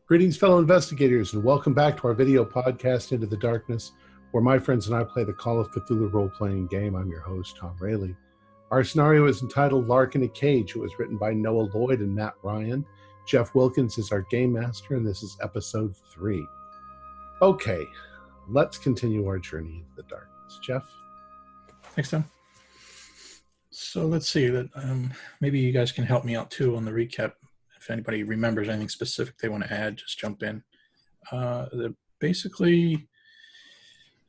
Greetings, fellow investigators, and welcome back to our video podcast, Into the Darkness, where my friends and I play the Call of Cthulhu role-playing game. I'm your host, Tom Rayleigh. Our scenario is entitled Lark in a Cage. It was written by Noah Lloyd and Matt Ryan. Jeff Wilkins is our game master, and this is episode 3. Okay, let's continue our journey into the darkness. Jeff? Thanks, Tom. So let's see that maybe you guys can help me out too on the recap. If anybody remembers anything specific they want to add, just jump in. Basically,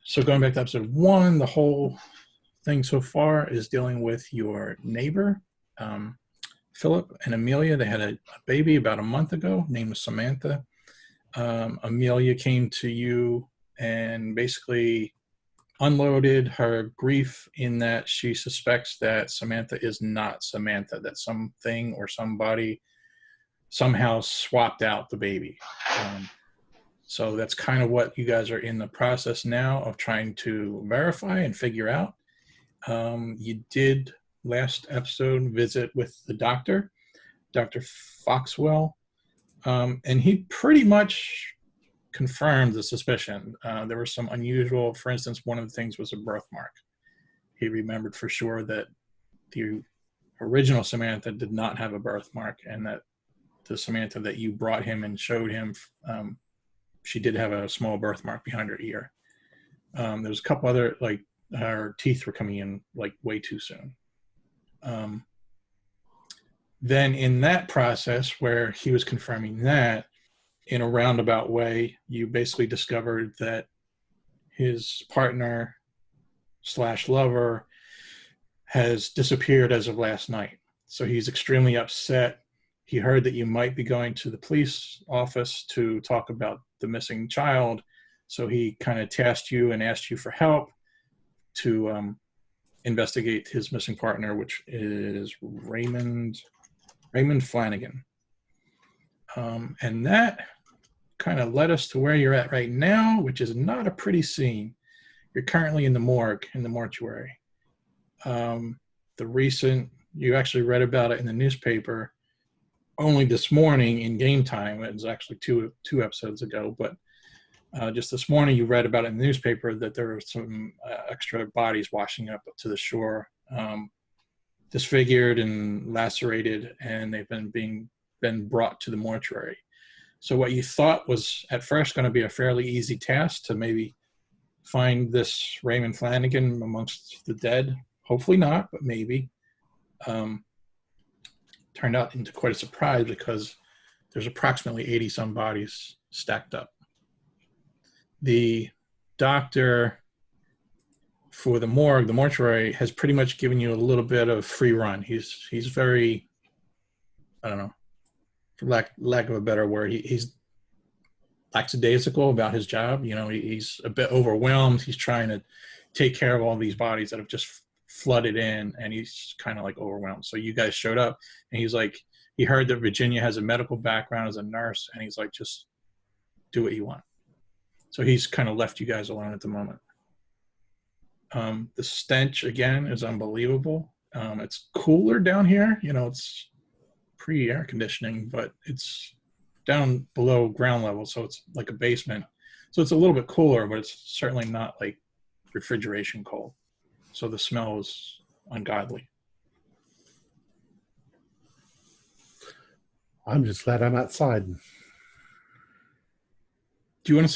so going back to episode 1, the whole thing so far is dealing with your neighbor, Philip and Amelia. They had a baby about a month ago named Samantha. Amelia came to you and basically unloaded her grief in that she suspects that Samantha is not Samantha, that something or somebody somehow swapped out the baby. So that's kind of what you guys are in the process now of trying to verify and figure out. You did last episode visit with the doctor, Dr. Foxwell, and he pretty much confirmed the suspicion. There was some unusual, for instance, one of the things was a birthmark. He remembered for sure that the original Samantha did not have a birthmark, and that the Samantha that you brought him and showed him, she did have a small birthmark behind her ear. There was a couple other, like her teeth were coming in like way too soon. Then in that process where he was confirming that, in a roundabout way, you basically discovered that his partner / lover has disappeared as of last night. So he's extremely upset. He heard that you might be going to the police office to talk about the missing child. So he kind of tasked you and asked you for help to investigate his missing partner, which is Raymond Flanagan. And that kind of led us to where you're at right now, which is not a pretty scene. You're currently in the morgue, in the mortuary. You actually read about it in the newspaper only this morning in Game Time. It was actually two episodes ago, but just this morning you read about it in the newspaper that there were some extra bodies washing up to the shore, disfigured and lacerated, and they've been brought to the mortuary. So what you thought was at first going to be a fairly easy task to maybe find this Raymond Flanagan amongst the dead, hopefully not, but maybe, turned out into quite a surprise because there's approximately 80 some bodies stacked up. The doctor for the morgue, the mortuary, has pretty much given you a little bit of free run. He's very, I don't know, for lack of a better word, he's lackadaisical about his job. You know, he's a bit overwhelmed. He's trying to take care of all these bodies that have just flooded in, and he's kind of like overwhelmed. So you guys showed up, and he's like, he heard that Virginia has a medical background as a nurse, and he's like, just do what you want. So he's kind of left you guys alone at the moment. The stench, again, is unbelievable. It's cooler down here. You know, it's pre-air conditioning, but it's down below ground level, so it's like a basement. So it's a little bit cooler, but it's certainly not like refrigeration cold. So the smell is ungodly. I'm just glad I'm outside. Do you want to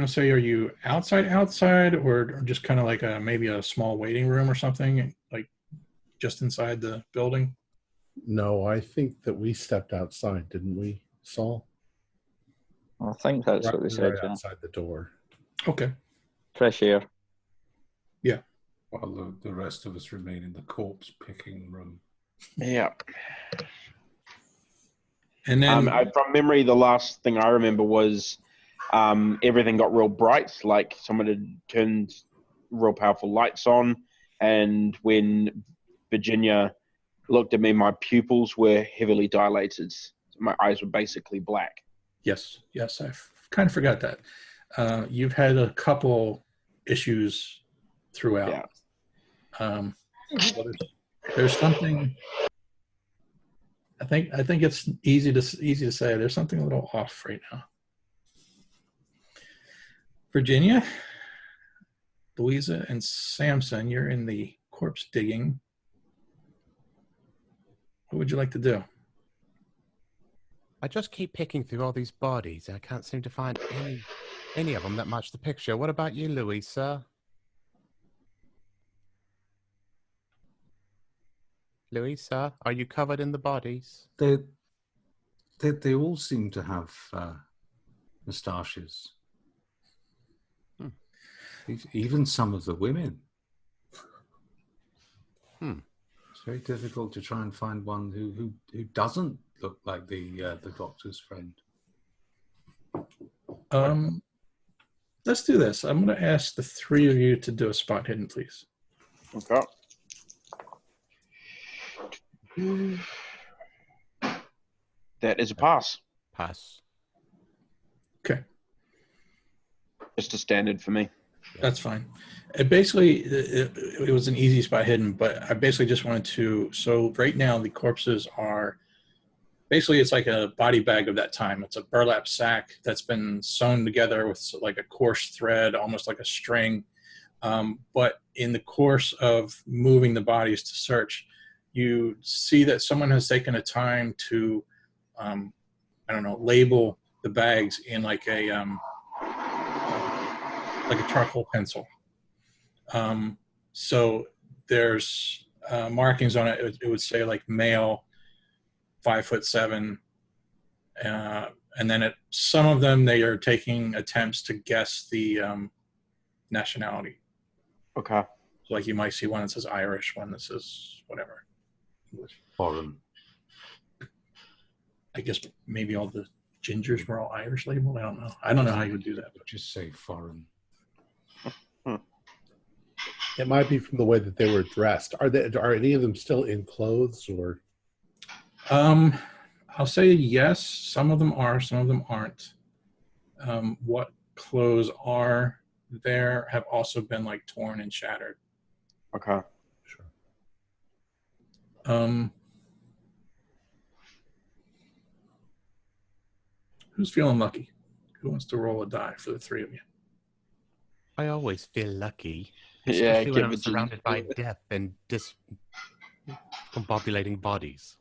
say, are you outside, or just kind of like maybe a small waiting room or something, like just inside the building? No, I think that we stepped outside, didn't we, Saul? I think that's what they said. Right outside the door. Okay. Fresh air. Yeah. While the rest of us remain in the corpse picking room. Yeah. And then, from memory, the last thing I remember was everything got real bright, like someone had turned real powerful lights on, and when Virginia looked at me, my pupils were heavily dilated. My eyes were basically black. Yes, I kind of forgot that. You've had a couple issues throughout. Yeah. So there's something I think it's easy to say. There's something a little off right now. Virginia, Louisa, and Samson, you're in the corpse digging. What would you like to do? I just keep picking through all these bodies. I can't seem to find any of them that match the picture. What about you, Louisa? Louisa, are you covered in the bodies? They all seem to have moustaches. Even some of the women. It's very difficult to try and find one who doesn't look like the doctor's friend. Let's do this. I'm going to ask the three of you to do a spot hidden, please. Okay. That is a pass. Pass. Okay. Just a standard for me. That's fine. It was an easy spot hidden, but I basically just wanted to. So right now the corpses are basically, it's like a body bag of that time. It's a burlap sack that's been sewn together with like a coarse thread, almost like a string. But in the course of moving the bodies to search, you see that someone has taken a time to, label the bags in like a charcoal pencil. So there's markings on it. It would say like male, 5'7", and then some of them they are taking attempts to guess the nationality. Okay. So like you might see one that says Irish, one that says whatever. Foreign. I guess maybe all the gingers were all Irish labeled. I don't know. I don't know how you would do that. But Just say foreign. It might be from the way that they were dressed. Are any of them still in clothes or? I'll say yes. Some of them are. Some of them aren't. What clothes are there have also been like torn and shattered. Okay. Sure. Who's feeling lucky? Who wants to roll a die for the three of you? I always feel lucky. Yeah, Especially when give I'm it to surrounded by you. death and discombobulating bodies.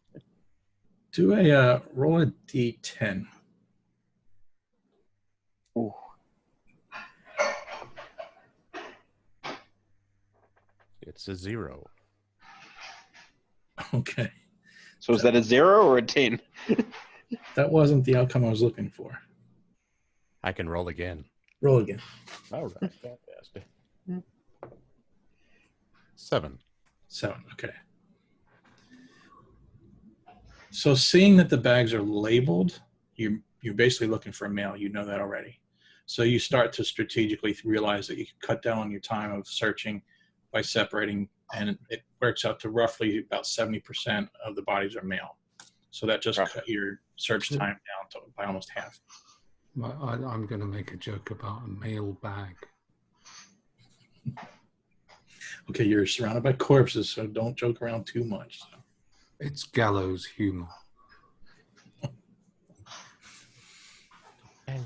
Do a roll a d10. Ooh. It's a 0. Okay. So is that a 0 or a 10? That wasn't the outcome I was looking for. I can roll again. Roll again. All right, fantastic. 7. 7. Okay. So seeing that the bags are labeled, you're basically looking for a male. You know that already. So you start to strategically realize that you can cut down on your time of searching by separating, and it works out to roughly about 70% of the bodies are male. So that just cut your search time down by almost half. I'm going to make a joke about a male bag. Okay, you're surrounded by corpses, so don't joke around too much. So. It's gallows humor.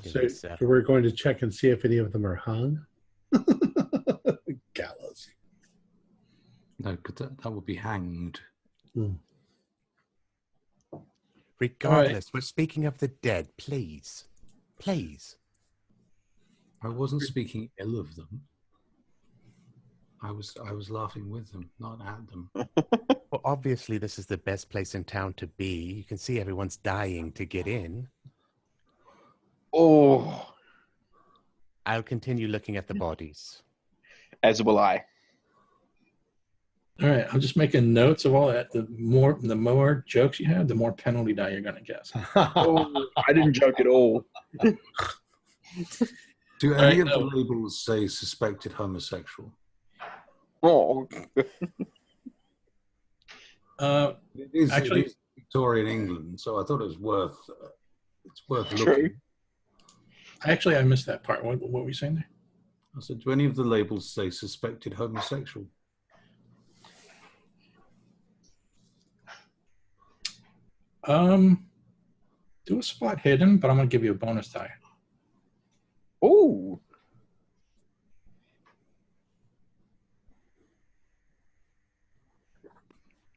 So we're going to check and see if any of them are hung. Gallows. No, because that would be hanged. Regardless, we're speaking of the dead. Please. Please. I wasn't speaking ill of them. I was laughing with them, not at them. Well, obviously, this is the best place in town to be. You can see everyone's dying to get in. Oh. I'll continue looking at the bodies. As will I. All right, I'm just making notes of all that. The more jokes you have, the more penalty die you're going to guess. Oh, I didn't joke at all. Do any of the labels say suspected homosexual? Oh. It is Actually, Victorian England, so I thought it was worth. It's worth True. looking. Actually, I missed that part. What were you saying there? I said, do any of the labels say suspected homosexual? Do a spot hidden, but I'm going to give you a bonus die. Ooh.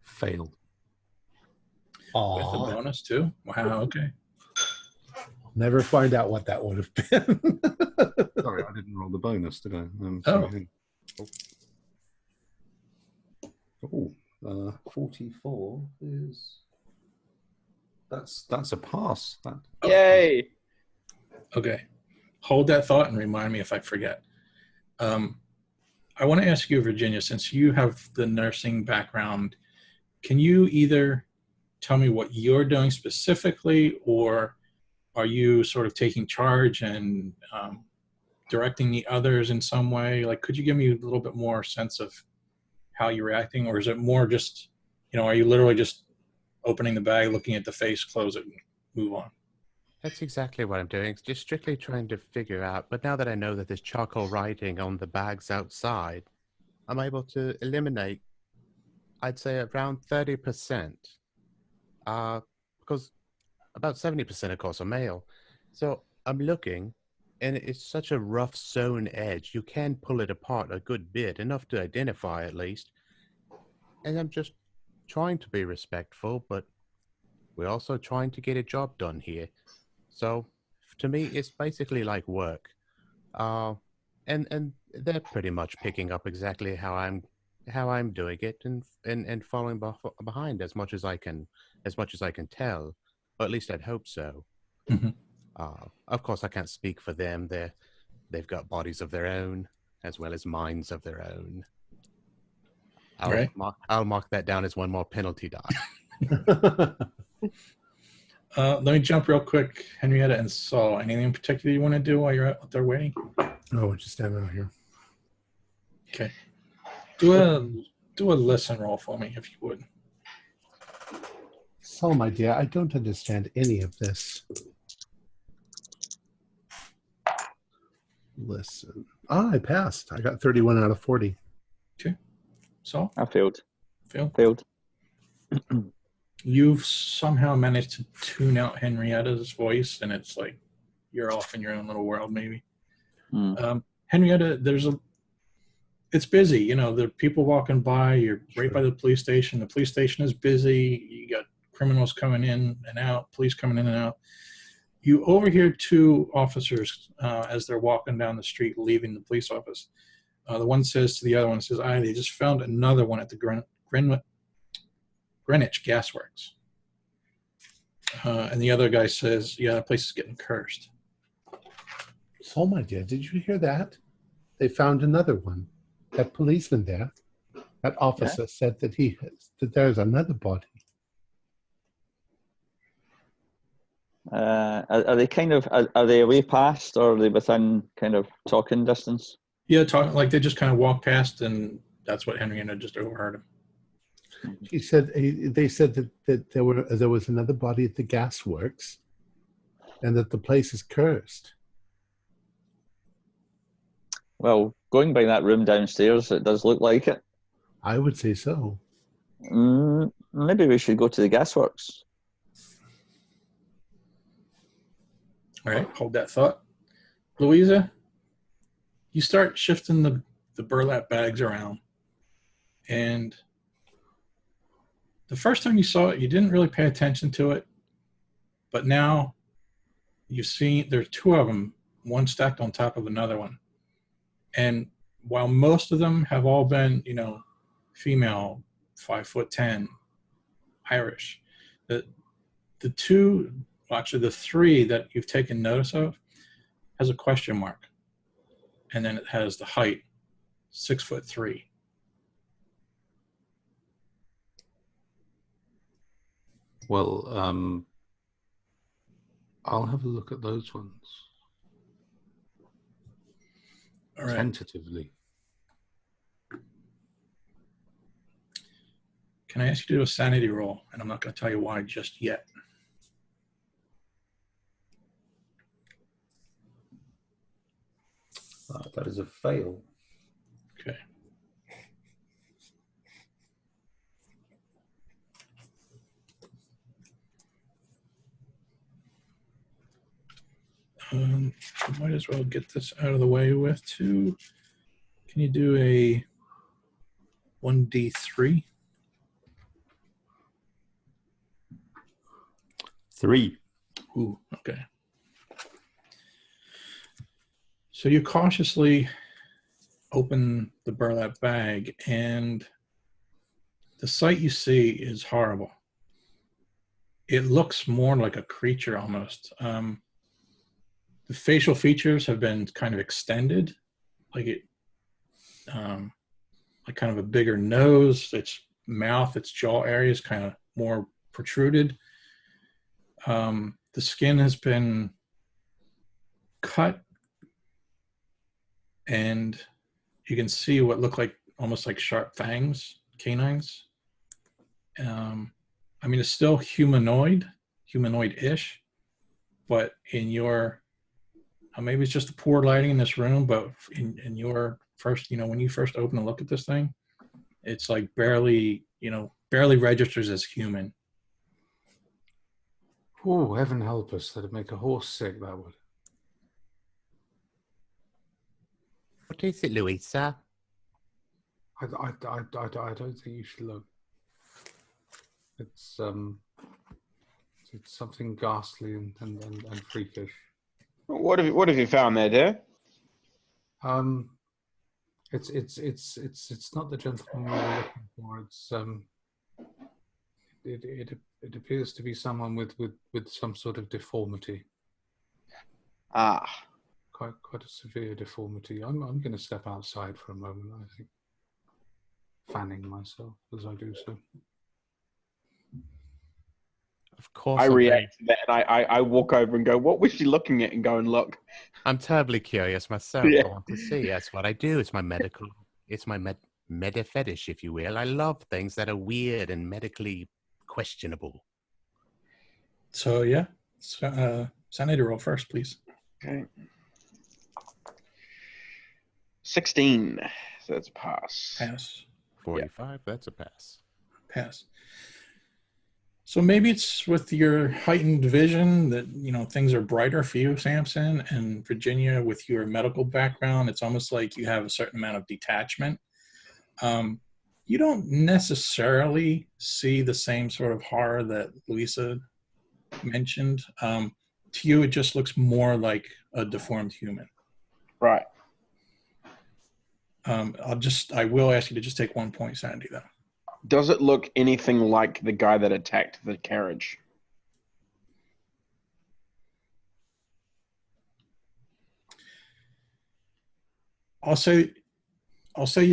Fail. With a bonus too? Wow, okay. Never find out what that would have been. Sorry, I didn't roll the bonus, did I? Oh. Sorry. Oh, 44 is... That's a pass. That. Yay. Okay. Hold that thought and remind me if I forget. I want to ask you, Virginia, since you have the nursing background, can you either tell me what you're doing specifically, or are you sort of taking charge and directing the others in some way? Like, could you give me a little bit more sense of how you're acting, or is it more just, are you literally just opening the bag, looking at the face, close it, and move on? That's exactly what I'm doing. Just strictly trying to figure out. But now that I know that there's charcoal writing on the bags outside, I'm able to eliminate, I'd say, around 30%. Because about 70%, of course, are male. So I'm looking, and it's such a rough sewn edge. You can pull it apart a good bit, enough to identify at least. And I'm just trying to be respectful, but we're also trying to get a job done here. So to me, it's basically like work. And they're pretty much picking up exactly how I'm doing it, and following behind as much as I can tell, or at least I'd hope so. Mm-hmm. Of course, I can't speak for them. They've got bodies of their own as well as minds of their own. I'll mark that down as one more penalty die. Let me jump real quick. Henrietta and Saul, anything in particular you want to do while you're out there waiting? Oh, just stand out here. Okay. Do a listen roll for me, if you would. So, my dear, I don't understand any of this. Listen. I passed. I got 31 out of 40. Okay. Saul? I failed. Failed. You've somehow managed to tune out Henrietta's voice, and it's like you're off in your own little world, maybe. Henrietta, it's busy. There are people walking by. You're right by the police station. The police station is busy. You got criminals coming in and out, police coming in and out. You overhear two officers as they're walking down the street, leaving the police office. The one says to the other one, says, they just found another one at the Greenwich Gasworks. And the other guy says, yeah, that place is getting cursed. So, my dear, did you hear that? They found another one. That policeman there, that officer said that there's another body. Are they are they away past, or are they within kind of talking distance? Yeah, like they just kind of walked past, and that's what Henrietta just overheard him. He said they said that there was another body at the gasworks, and that the place is cursed. Well, going by that room downstairs, it does look like it. I would say so. Maybe we should go to the gasworks. All right, hold that thought. Louisa, you start shifting the burlap bags around, and the first time you saw it, you didn't really pay attention to it, but now you've seen there's two of them, one stacked on top of another one. And while most of them have all been, female, 5'10", Irish, the two, actually the three that you've taken notice of has a question mark. And then it has the height, 6'3". Well, I'll have a look at those ones. All right. Tentatively. Can I ask you to do a sanity roll? And I'm not going to tell you why just yet. That is a fail. Okay. I might as well get this out of the way with two. Can you do a 1d3? 3. Ooh, okay. So you cautiously open the burlap bag, and the sight you see is horrible. It looks more like a creature almost. The facial features have been kind of extended, like like kind of a bigger nose. Its mouth, its jaw area is kind of more protruded. The skin has been cut, and you can see what look like almost like sharp fangs, canines. I mean, it's still humanoid-ish, but in your, maybe it's just the poor lighting in this room, but in your first, when you first open and look at this thing, it's like barely registers as human. Oh, heaven help us. That'd make a horse sick, that would. What is it, Louisa? I don't think you should look. It's something ghastly and freakish. What have you found there, dear? It's not the gentleman we were looking for. It appears to be someone with some sort of deformity. Ah. Quite a severe deformity. I'm going to step outside for a moment, I think, fanning myself as I do so. Of course. I react to that, and I walk over and go, what was she looking at? And go and look. I'm terribly curious myself. Yeah. I want to see. That's what I do. It's my meta fetish, if you will. I love things that are weird and medically questionable. So, yeah. Senator, roll first, please. Okay. 16. So that's a pass. Pass. 45, that's a pass. Pass. So maybe it's with your heightened vision that, things are brighter for you, Samson, and Virginia, with your medical background, it's almost like you have a certain amount of detachment. You don't necessarily see the same sort of horror that Louisa mentioned. To you, it just looks more like a deformed human. Right. I will ask you to just take 1 point sanity, though. Does it look anything like the guy that attacked the carriage? I'll say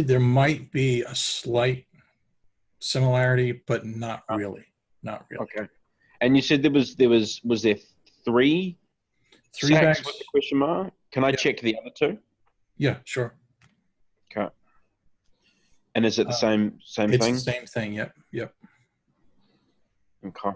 there might be a slight similarity, but not really. Not really. Okay. And you said was there three sacks bags with the question mark? Can I check the other two? Yeah, sure. Okay. And is it the same It's thing? the same thing. Yep. Okay.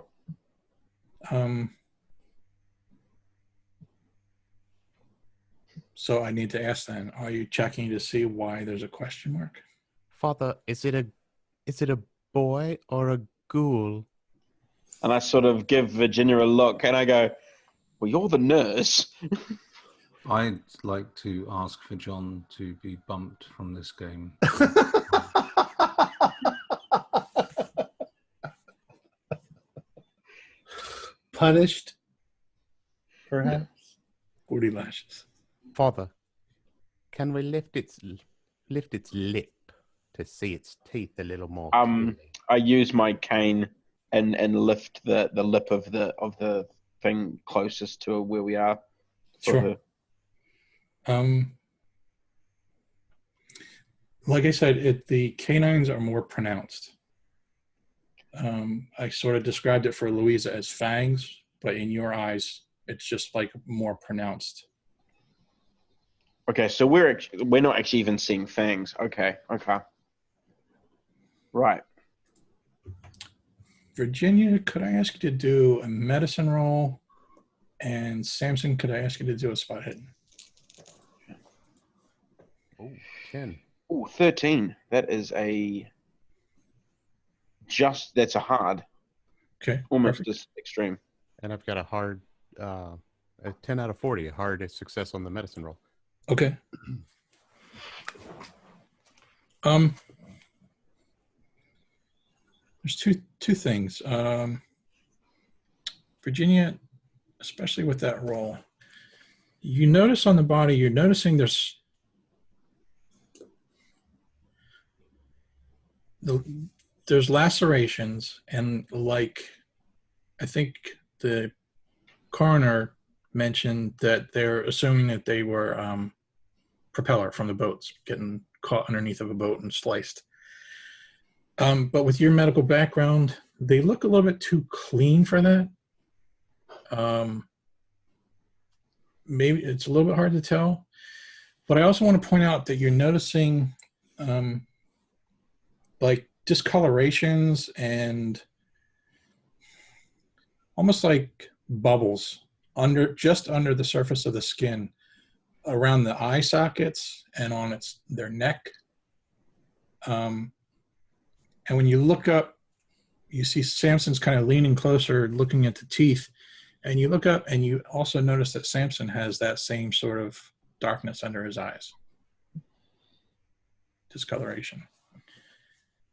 So I need to ask then, are you checking to see why there's a question mark? Father, is it a boy or a ghoul? And I sort of give Virginia a look and I go, well, you're the nurse. I'd like to ask for John to be bumped from this game. Punished, Perhaps. 40 lashes. Father, can we lift its lip to see its teeth a little more clearly? I use my cane and lift the lip of the thing closest to where we are. Sure. Like I said, the canines are more pronounced. I sort of described it for Louisa as fangs, but in your eyes, it's just like more pronounced. Okay, so we're not actually even seeing fangs. Okay. Right. Virginia, could I ask you to do a medicine roll? And Samson, could I ask you to do a spot hidden? Oh, 10. Oh, 13. That is that's a hard. Okay. Almost perfect. as extreme. And I've got a hard A 10 out of 40, a hard success on the medicine roll. Okay. There's two things. Virginia, especially with that roll, you notice on the body, you're noticing there's lacerations, and like I think the coroner mentioned that they're assuming that they were propeller from the boats getting caught underneath of a boat and sliced. But with your medical background, they look a little bit too clean for that. Maybe it's a little bit hard to tell, but I also want to point out that you're noticing like discolorations and almost like bubbles just under the surface of the skin around the eye sockets and on their neck. And when you look up, you see Samson's kind of leaning closer, looking at the teeth. And you look up and you also notice that Samson has that same sort of darkness under his eyes. Discoloration.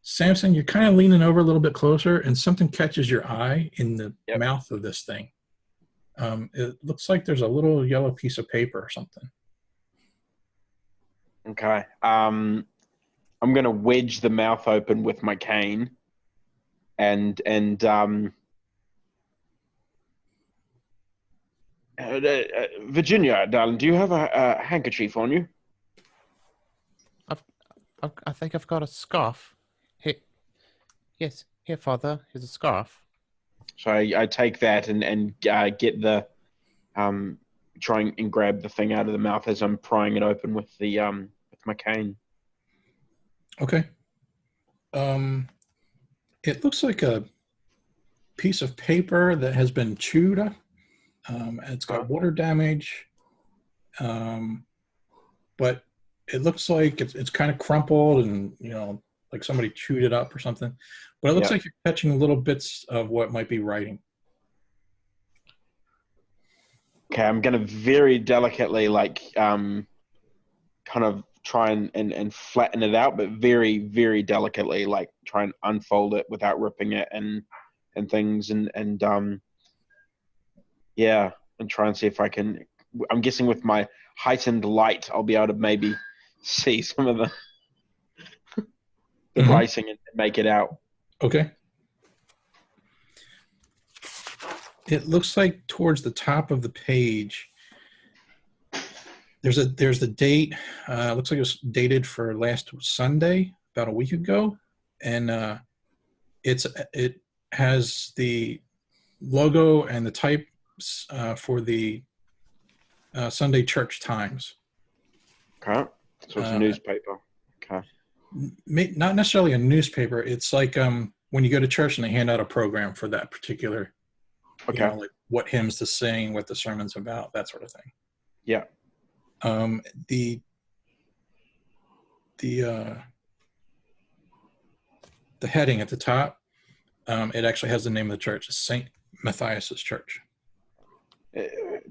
Samson, you're kind of leaning over a little bit closer and something catches your eye in the mouth of this thing. It looks like there's a little yellow piece of paper or something. Okay. I'm going to wedge the mouth open with my cane and Virginia, darling, do you have a handkerchief on you? I think I've got a scarf. Here, yes, here, Father. Here's a scarf. So I take that and get the try and grab the thing out of the mouth as I'm prying it open with the with my cane. Okay. It looks like a piece of paper that has been chewed up. It's got water damage, but it looks like it's kind of crumpled and, like somebody chewed it up or something. But it looks like you're catching little bits of what might be writing. Okay, I'm going to very delicately, kind of try and flatten it out, but very, very delicately, try and unfold it without ripping it and things, and try and see if I can. I'm guessing with my heightened light, I'll be able to maybe see some of the writing and make it out. Okay. It looks like towards the top of the page, there's the date. Looks like it was dated for last Sunday, about a week ago, and it has the logo and the type for the Sunday Church Times. Okay, so it's a newspaper. Okay, not necessarily a newspaper. It's like when you go to church and they hand out a program for that particular. Okay. Like what hymns to sing, what the sermon's about, that sort of thing. Yeah. The heading at the top, it actually has the name of the church. It's St. Matthias's Church.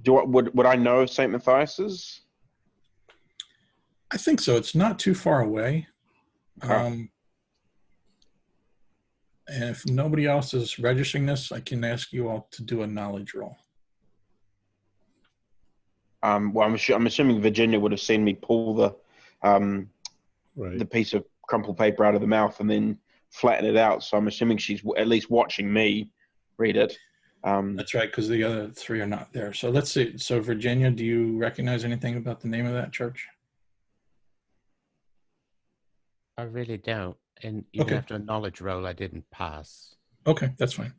Would I know St. Matthias's? I think so. It's not too far away. Okay. And if nobody else is registering this, I can ask you all to do a knowledge roll. Well, I'm assuming Virginia would have seen me pull the piece of crumpled paper out of the mouth and then flatten it out. So I'm assuming she's at least watching me read it. That's right, because the other three are not there. So let's see. So Virginia, do you recognize anything about the name of that church? I really don't. And even after a knowledge roll, I didn't pass. Okay, that's fine.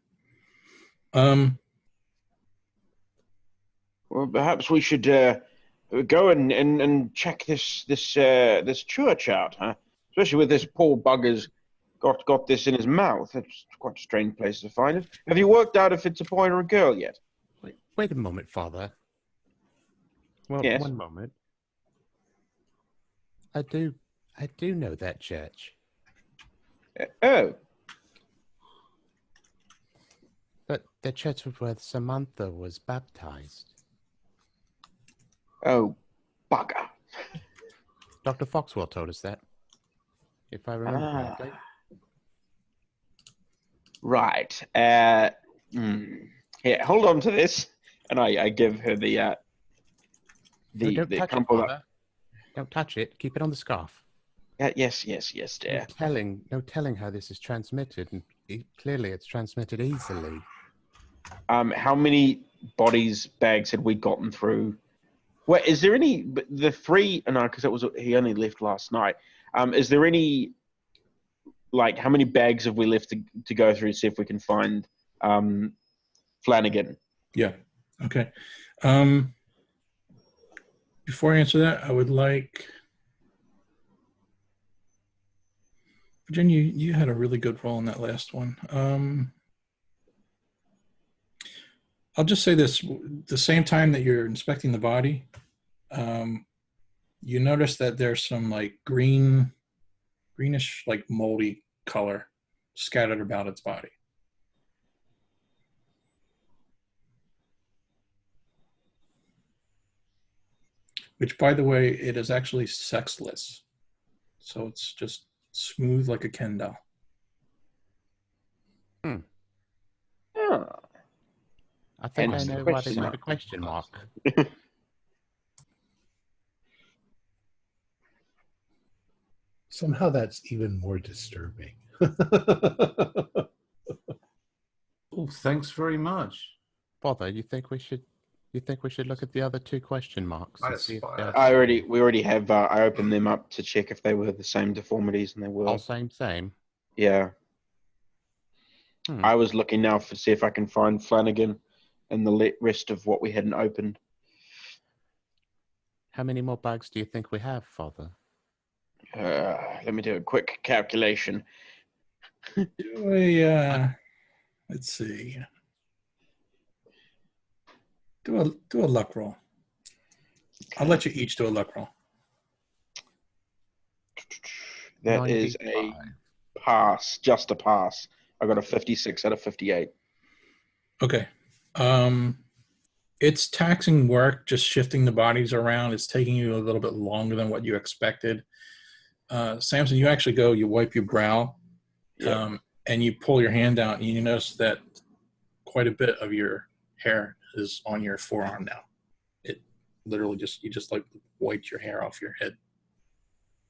Well, perhaps we should go and check this church out, huh? Especially with this poor bugger's got this in his mouth. It's quite a strange place to find it. Have you worked out if it's a boy or a girl yet? Wait a moment, Father. Well, yes. One moment. I do know that church. Oh. But the church where Samantha was baptized. Oh, bugger. Dr. Foxwell told us that, if I remember correctly. Right. Here, hold on to this, and I give her the No, don't touch it, crumpled up. Father. Don't touch it. Keep it on the scarf. Yes, dear. No telling how this is transmitted, and clearly it's transmitted easily. How many bags had we gotten through? Well, is there any? The three? No, because he only left last night. Is there any? Like, how many bags have we left to go through to see if we can find Flanagan? Yeah. Okay. Before I answer that, I would like Virginia. You had a really good role in that last one. I'll just say this: the same time that you're inspecting the body, you notice that there's some like greenish, like moldy color scattered about its body. Which, by the way, it is actually sexless. So it's just smooth like a Ken doll. Oh. I think Hence I the know why they question put a question mark. Somehow that's even more disturbing. Oh, thanks very much. Father, you think we should look at the other two question marks and That's see if fine. they're We already have. I opened them up to check if they were the same deformities, and they were. all same? Yeah. Hmm. I was looking now to see if I can find Flanagan and the rest of what we hadn't opened. How many more bags do you think we have, Father? Let me do a quick calculation. Do a let's see. Do a luck roll. I'll let you each do a luck roll. That is a pass, just a pass. I got a 56 out of 58. Okay. It's taxing work just shifting the bodies around. It's taking you a little bit longer than what you expected. Samson, you actually you wipe your brow, Yep. and you pull your hand out, and you notice that quite a bit of your hair is on your forearm now. It literally you just like wiped your hair off your head.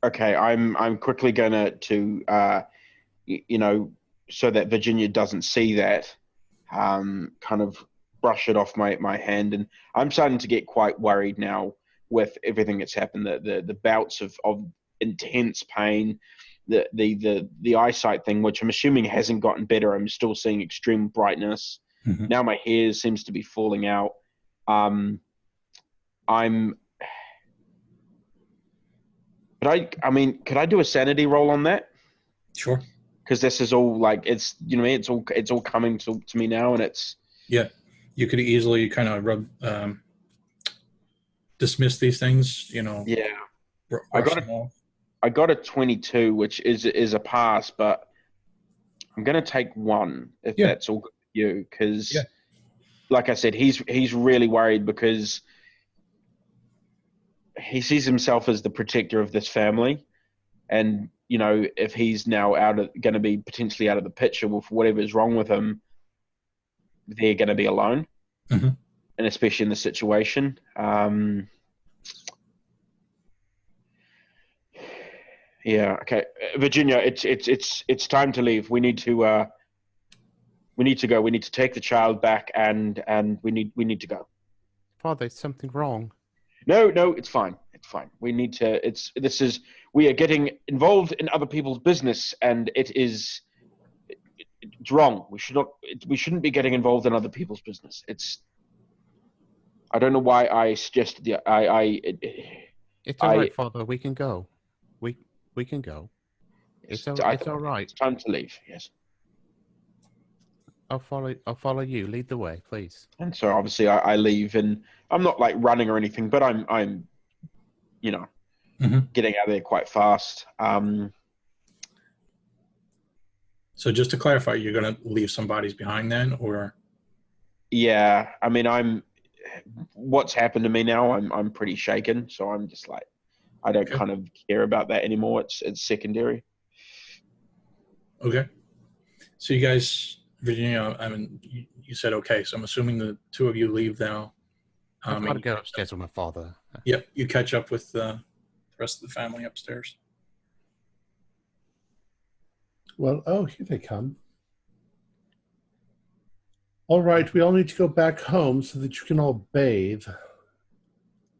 Okay, I'm quickly gonna so that Virginia doesn't see that, kind of brush it off my hand, and I'm starting to get quite worried now with everything that's happened. The bouts of intense pain, the eyesight thing, which I'm assuming hasn't gotten better. I'm still seeing extreme brightness. Mm-hmm. Now my hair seems to be falling out. Could I do a sanity roll on that? Sure. Because this is all like it's all coming to me now, and it's you could easily kind of dismiss these things. Yeah. I got a 22, which is a pass, but I'm gonna take one if that's all good with you, because like I said, he's really worried because he sees himself as the protector of this family, and if he's now going to be potentially out of the picture with whatever's wrong with him, they're going to be alone, mm-hmm. and especially in the situation. Yeah. Okay, Virginia, it's time to leave. We need to go. We need to take the child back, and we need to go. Father, there's something wrong. No, it's fine. It's fine. We need to. We are getting involved in other people's business, and it's wrong. We shouldn't be getting involved in other people's business. I don't know why I suggested It's all right, Father. We can go. We can go. It's all right. It's time to leave. Yes. I'll follow you. Lead the way, please. And so obviously I leave, and I'm not like running or anything, but I'm mm-hmm. getting out of there quite fast. So just to clarify, you're going to leave some bodies behind then, or? Yeah, I mean, what's happened to me now, I'm pretty shaken. So I'm just like, I don't Okay. kind of care about that anymore. It's secondary. Okay. So you guys, Virginia, I mean, you said okay. So I'm assuming the two of you leave now. I've got to And go upstairs with my father. Yep, you catch up with the rest of the family upstairs. Well, oh, here they come. All right, we all need to go back home so that you can all bathe.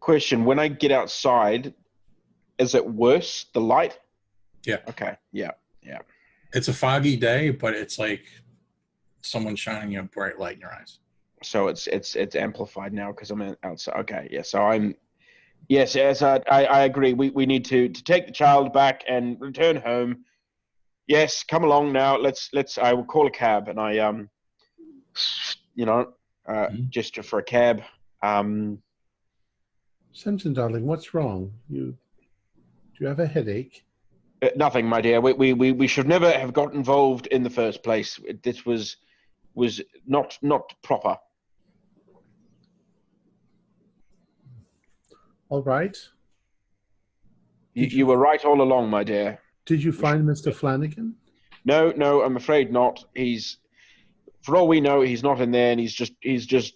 Question: when I get outside, is it worse? The light? Yeah. Okay. Yeah. It's a foggy day, but it's like someone shining a bright light in your eyes. So it's amplified now because I'm outside. Okay. Yeah. So I'm. Yes. I agree. We need to take the child back and return home. Yes. Come along now. Let's. I will call a cab, and I gesture for a cab. Samson, darling, what's wrong? Do you have a headache? Nothing, my dear. We should never have got involved in the first place. This was not proper. All right. You were right all along, my dear. Did you find Mr. Flanagan? No, I'm afraid not. He's, for all we know, he's not in there, and he's just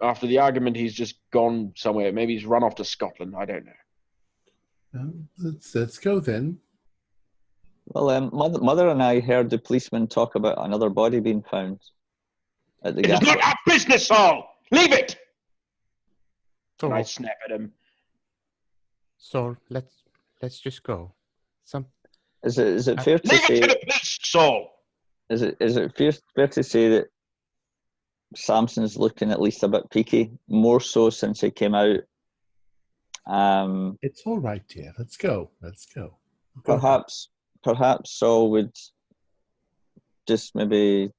after the argument, he's just gone somewhere. Maybe he's run off to Scotland. I don't know. Let's go then. Well, mother and I heard the policeman talk about another body being found at the It is gas. not our business, Saul. Leave it. So, And I snap at him. so let's just go. Is it fair to Leave it say? to the police, Saul. Is it fair to say that Samson's looking at least a bit peaky, more so since he came out? It's all right, dear. Let's go. Perhaps Saul would just maybe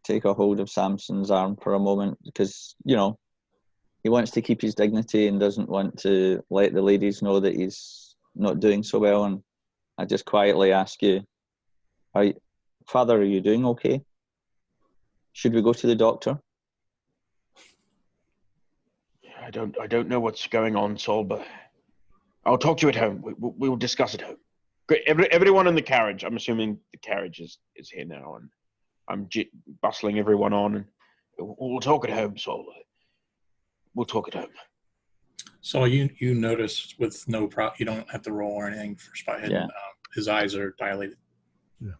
take a hold of Samson's arm for a moment, because he wants to keep his dignity and doesn't want to let the ladies know that he's not doing so well. And I just quietly ask you, Father, are you doing okay? Should we go to the doctor? I don't know what's going on, Saul, but I'll talk to you at home. We will discuss at home. Great. Everyone in the carriage. I'm assuming the carriage is here now, and I'm bustling everyone on, and we'll talk at home, Saul. We'll talk at home. So you notice with no you don't have to roll or anything for spot hidden. Yeah. His eyes are dilated. Yeah.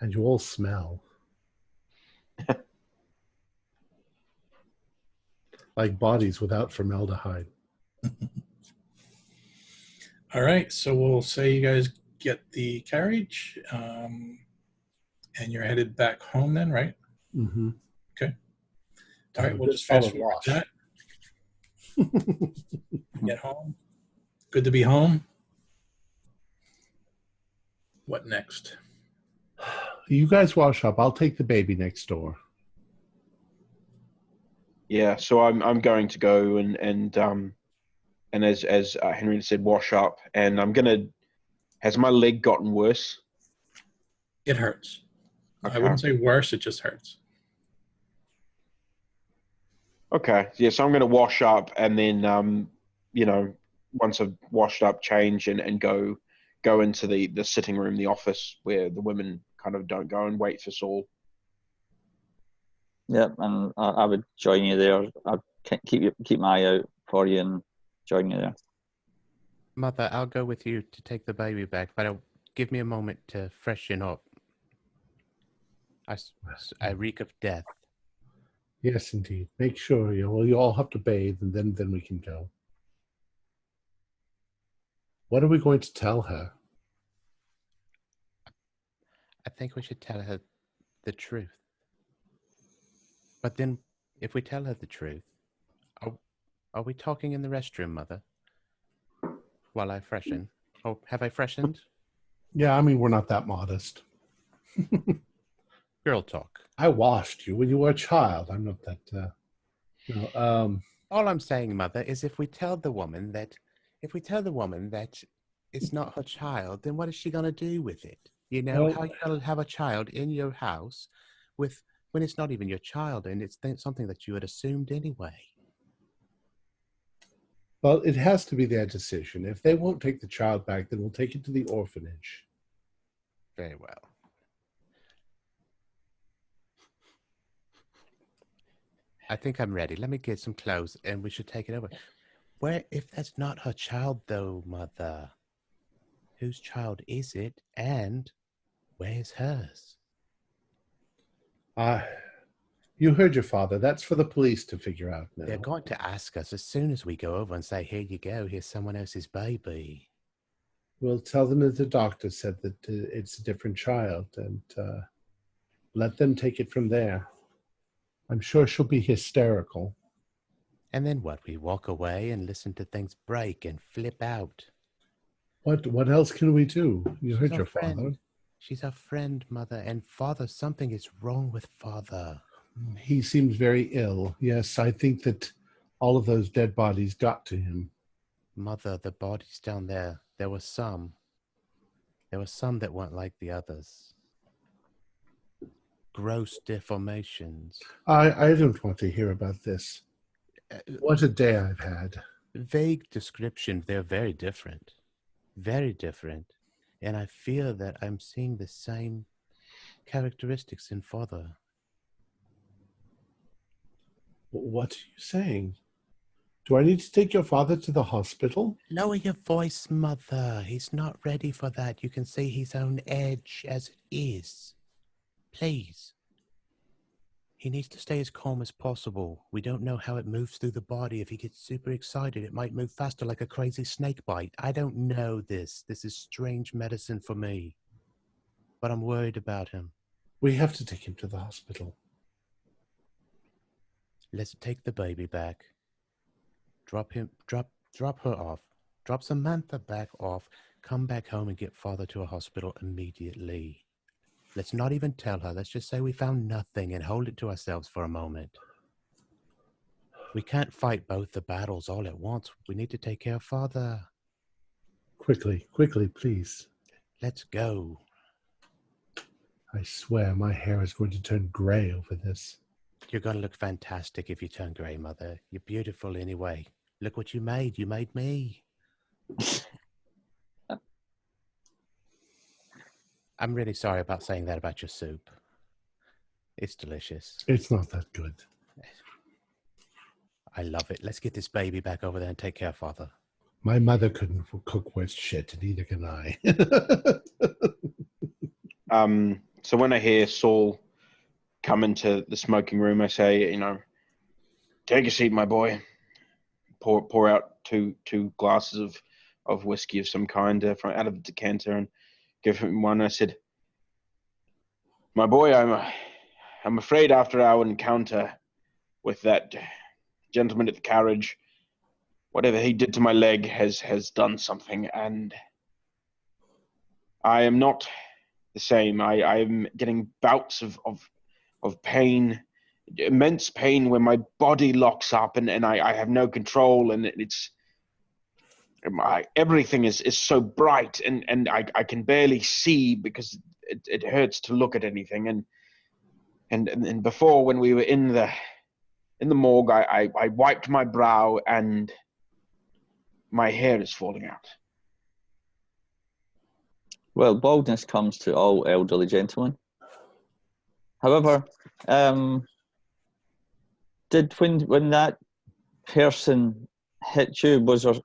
And you all smell. Like bodies without formaldehyde. All right, so we'll say you guys get the carriage, and you're headed back home then, right? Mm-hmm. Okay. All right, we'll Good just fast solid forward wash. to that. Get home. Good to be home. What next? You guys wash up. I'll take the baby next door. Yeah, so I'm going to go and as Henry said, wash up, and I'm gonna. Has my leg gotten worse? It hurts. Okay. I wouldn't say worse, it just hurts. Okay, yeah, so I'm gonna wash up, and then once I've washed up, change and go into the sitting room, the office where the women kind of don't go and wait for Saul. Yep, and I would join you there. I'd keep my eye out for you and join you there. Mother, I'll go with you to take the baby back, but give me a moment to freshen up. I reek of death. Yes, indeed. Make sure you all have to bathe, and then we can go. What are we going to tell her? I think we should tell her the truth. But then, if we tell her the truth, are we talking in the restroom, Mother? While I freshen. Oh, have I freshened? Yeah, I mean, we're not that modest. Girl talk. I washed you when you were a child. I'm not that. All I'm saying, Mother, is if we tell the woman that it's not her child, then what is she gonna do with it? Well, how you gonna have a child in your house when it's not even your child and it's something that you had assumed anyway. Well, it has to be their decision. If they won't take the child back, then we'll take it to the orphanage. Very well. I think I'm ready. Let me get some clothes and we should take it over. Where, if that's not her child though, Mother? Whose child is it and where's hers? You heard your father. That's for the police to figure out now. They're going to ask us as soon as we go over and say, here you go, here's someone else's baby. We'll tell them that the doctor said that it's a different child and let them take it from there. I'm sure she'll be hysterical. And then what? We walk away and listen to things break and flip out. What else can we do? You heard your friend. father. She's our friend, Mother. And Father, something is wrong with Father. He seems very ill. Yes, I think that all of those dead bodies got to him. Mother, the bodies down there, there were some. There were some that weren't like the others. Gross deformations. I don't want to hear about this. What a day I've had. Vague description. They're very different. Very different. And I fear that I'm seeing the same characteristics in Father. What are you saying? Do I need to take your father to the hospital? Lower your voice, Mother. He's not ready for that. You can see he's on edge as it is. Please. He needs to stay as calm as possible. We don't know how it moves through the body. If he gets super excited, it might move faster like a crazy snake bite. I don't know this. This is strange medicine for me. But I'm worried about him. We have to take him to the hospital. Let's take the baby back. Drop her off. Drop Samantha back off. Come back home and get Father to a hospital immediately. Let's not even tell her. Let's just say we found nothing and hold it to ourselves for a moment. We can't fight both the battles all at once. We need to take care of Father. Quickly, please. Let's go. I swear my hair is going to turn gray over this. You're going to look fantastic if you turn gray, Mother. You're beautiful anyway. Look what you made. You made me. I'm really sorry about saying that about your soup. It's delicious. It's not that good. I love it. Let's get this baby back over there and take care of Father. My mother couldn't cook worth shit, and neither can I. So when I hear Saul come into the smoking room, I say, take a seat, my boy. Pour out two glasses of whiskey of some kind from out of the decanter and give him one. I said, my boy, I'm afraid after our encounter with that gentleman at the carriage, whatever he did to my leg has done something, and I am not the same. I am getting bouts of pain, immense pain when my body locks up and I have no control, and everything is so bright and I can barely see because it hurts to look at anything. And before, when we were in the morgue, I wiped my brow and my hair is falling out. Well, baldness comes to all elderly gentlemen. However, when that person hit you, was there,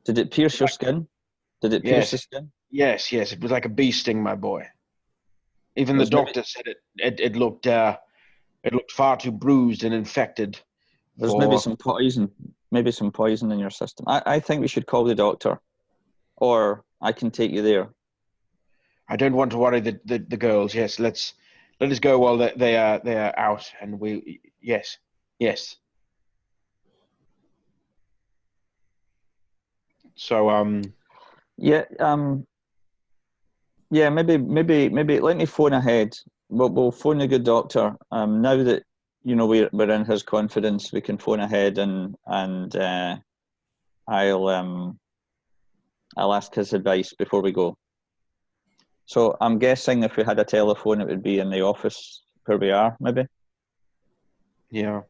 did it pierce your skin? Did it pierce the skin? Yes, it was like a bee sting, my boy. Even the doctor said it looked far too bruised and infected. There's maybe some poison in your system. I think we should call the doctor, or I can take you there. I don't want to worry the girls. Yes, let us go while they are out, and we yes. So maybe let me phone ahead. We'll phone the good doctor. Now that we're in his confidence, we can phone ahead and I'll ask his advice before we go. So I'm guessing if we had a telephone, it would be in the office where we are, maybe. Yeah.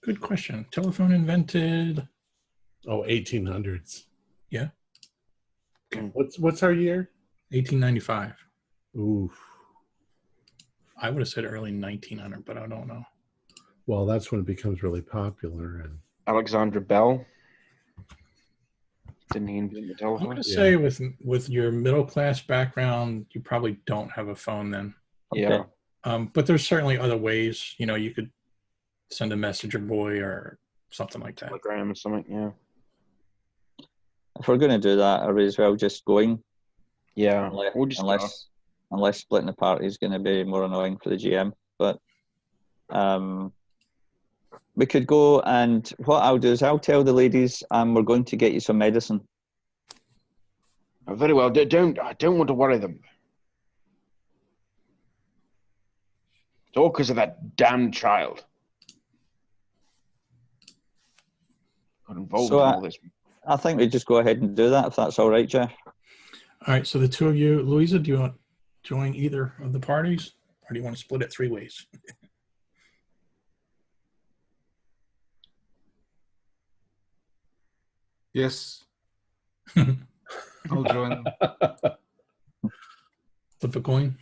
Good question. Telephone invented. Oh, 1800s. Yeah. What's our year? 1895. Oof. I would have said early 1900, but I don't know. Well, that's when it becomes really popular. And Alexander Bell. Didn't he invent the I'm telephone? going to say with your middle class background, you probably don't have a phone then. Okay. Yeah. But there's certainly other ways. You know, you could send a messenger boy or something like that. Telegram or something, yeah. If we're going to do that, are we as well just going? Yeah. Unless, We'll just unless splitting the party is going to be more annoying for the GM. But we could go, and what I'll do is I'll tell the ladies we're going to get you some medicine. go. Very well. I don't want to worry them. It's all because of that damn child. Got involved in all this. I think we just go ahead and do that, if that's all right, Jeff. All right. So the two of you, Louisa, do you want to join either of the parties, or do you want to split it 3 ways? Yes. I'll join. Flip a coin.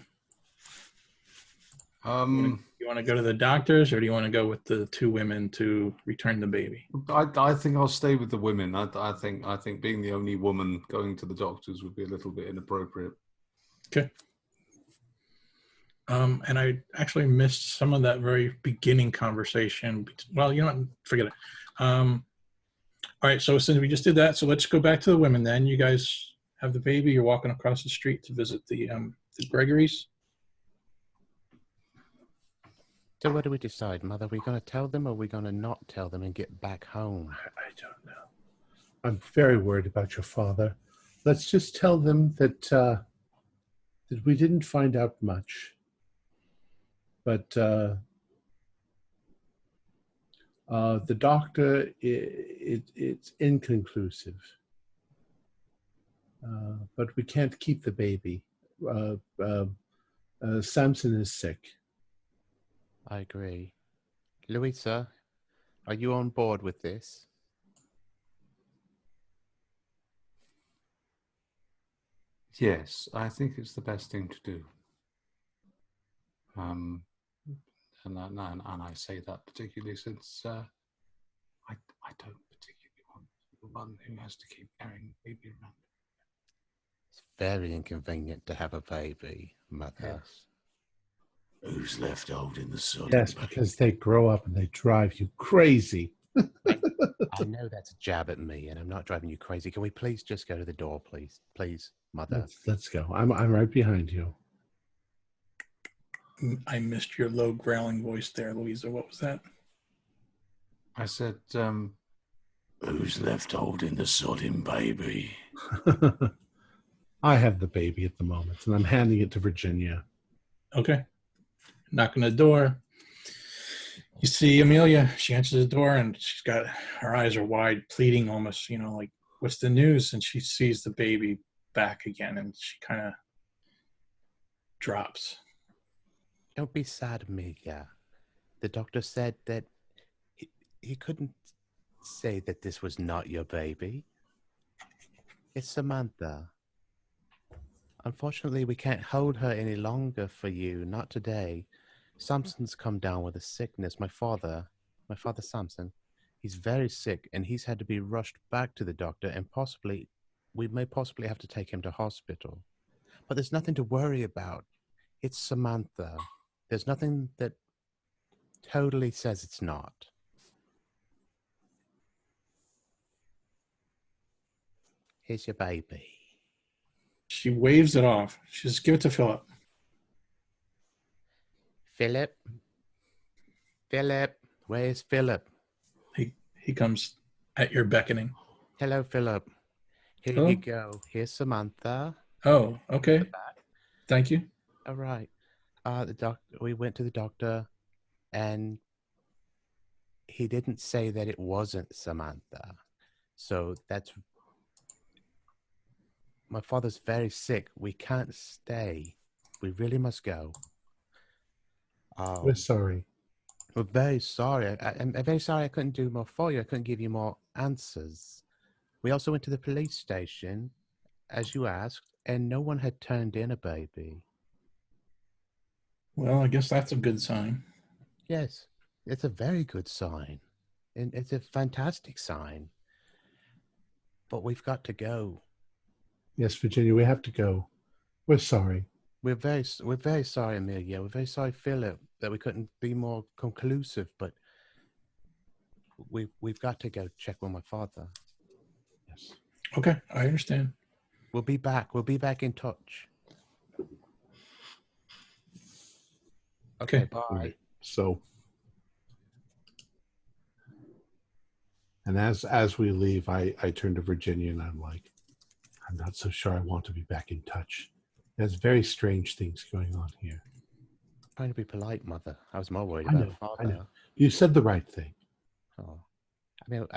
You want to go to the doctors, or do you want to go with the 2 women to return the baby? I think I'll stay with the women. I think being the only woman going to the doctors would be a little bit inappropriate. Okay. And I actually missed some of that very beginning conversation. Well, you know what? Forget it. All right. So since we just did that, so let's go back to the women then. You guys have the baby. You're walking across the street to visit the Gregory's. So what do we decide, Mother? Are we going to tell them, or are we going to not tell them and get back home? I don't know. I'm very worried about your father. Let's just tell them that that we didn't find out much, but the doctor, it's inconclusive. But we can't keep the baby. Samson is sick. I agree. Louisa, are you on board with this? Yes, I think it's the best thing to do. And I say that particularly since I don't particularly want the one who has to keep carrying the baby around. It's very inconvenient to have a baby, Mother. Yes. Who's left holding the sun? Yes, because they grow up and they drive you crazy. I know that's a jab at me, and I'm not driving you crazy. Can we please just go to the door, please? Please, Mother. Let's go. I'm right behind you. I missed your low growling voice there, Louisa. What was that? I said, who's left holding the sodding baby? I have the baby at the moment, and I'm handing it to Virginia. Okay. Knock on the door. You see Amelia. She answers the door, and she's got her eyes are wide, pleading almost, like, what's the news? And she sees the baby back again, and she kind of drops. Don't be sad, Amelia. The doctor said that he couldn't say that this was not your baby. It's Samantha. Unfortunately, we can't hold her any longer for you, not today. Samson's come down with a sickness. My father Samson, he's very sick, and he's had to be rushed back to the doctor, and we may possibly have to take him to hospital. But there's nothing to worry about. It's Samantha. There's nothing that totally says it's not. Here's your baby. She waves it off. She says, give it to Philip. Philip, where's Philip? He comes at your beckoning. Hello, Philip. Here you go. Here's Samantha. Oh, okay. Thank you. All right. We went to the doctor, and he didn't say that it wasn't Samantha. So my father's very sick. We can't stay. We really must go. We're sorry. We're very sorry. I'm very sorry I couldn't do more for you. I couldn't give you more answers. We also went to the police station, as you asked, and no one had turned in a baby. Well, I guess that's a good sign. Yes, it's a very good sign. And it's a fantastic sign. But we've got to go. Yes, Virginia, we have to go. We're sorry. We're very sorry, Amelia. We're very sorry, Philip, that we couldn't be more conclusive, but we've got to go check with my father. Yes. Okay, I understand. We'll be back. We'll be back in touch. Okay, bye. Right. So, and as we leave, I turn to Virginia and I'm like, I'm not so sure I want to be back in touch. There's very strange things going on here. I'm trying to be polite, Mother. I was more worried I about know, Father. I know. You said the right thing. Oh, I mean,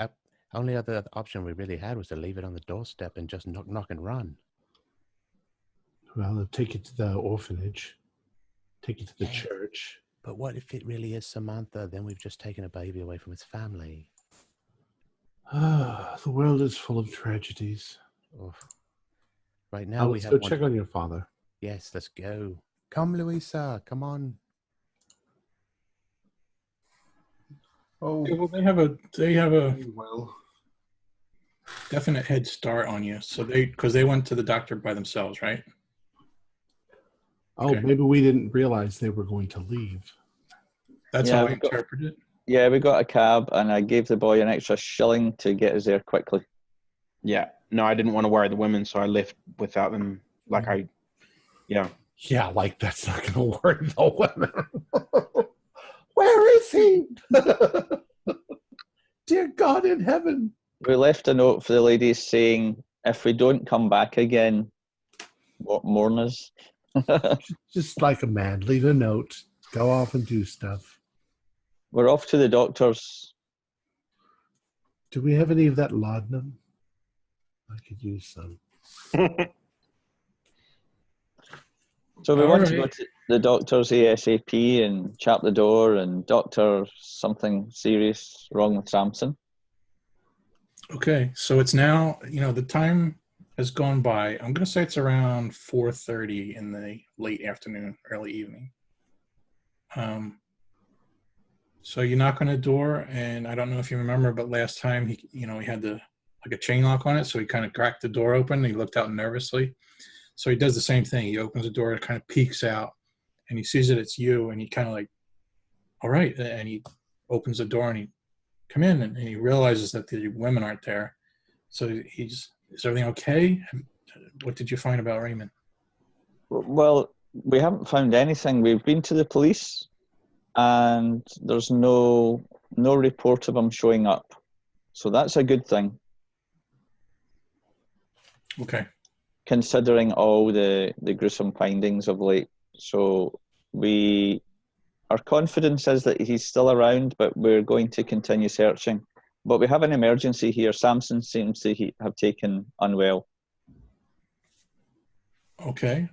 only other option we really had was to leave it on the doorstep and just knock and run. Well, I'll take it to the orphanage. Take it to the Yeah. church. But what if it really is Samantha? Then we've just taken a baby away from its family. Ah, the world is full of tragedies. Oof. Right now we let's have go one. check on your father. Yes, let's go. Come, Louisa. Come on. Oh, Yeah, well, they have a well. definite head start on you. So because they went to the doctor by themselves, right? Oh, Okay. maybe we didn't realize they were going to leave. That's Yeah, how I we got- interpret it. Yeah, we got a cab, and I gave the boy an extra shilling to get us there quickly. Yeah. No, I didn't want to worry the women, so I left without them. Yeah. Yeah, like that's not going to work. The women. Where is he? Dear God in heaven. We left a note for the ladies saying, if we don't come back again, mourn us. Just like a man, leave a note, go off and do stuff. We're off to the doctor's. Do we have any of that laudanum? I could use some. So we All want to right. go to the doctor's ASAP and chap the door and doctor something serious wrong with Samson. Okay, so it's now, the time has gone by. I'm going to say it's around 4:30 in the late afternoon, early evening. So you knock on the door, and I don't know if you remember, but last time he had like a chain lock on it, so he kind of cracked the door open. And he looked out nervously. So he does the same thing. He opens the door, kind of peeks out, and he sees that it's you, and he kind of like, all right, and he opens the door and he come in, and he realizes that the women aren't there. So is everything okay? What did you find about Raymond? Well, we haven't found anything. We've been to the police, and there's no report of him showing up. So that's a good thing, Okay. considering all the gruesome findings of late. So our confidence is that he's still around, but we're going to continue searching. But we have an emergency here. Samson seems to have taken unwell. Okay.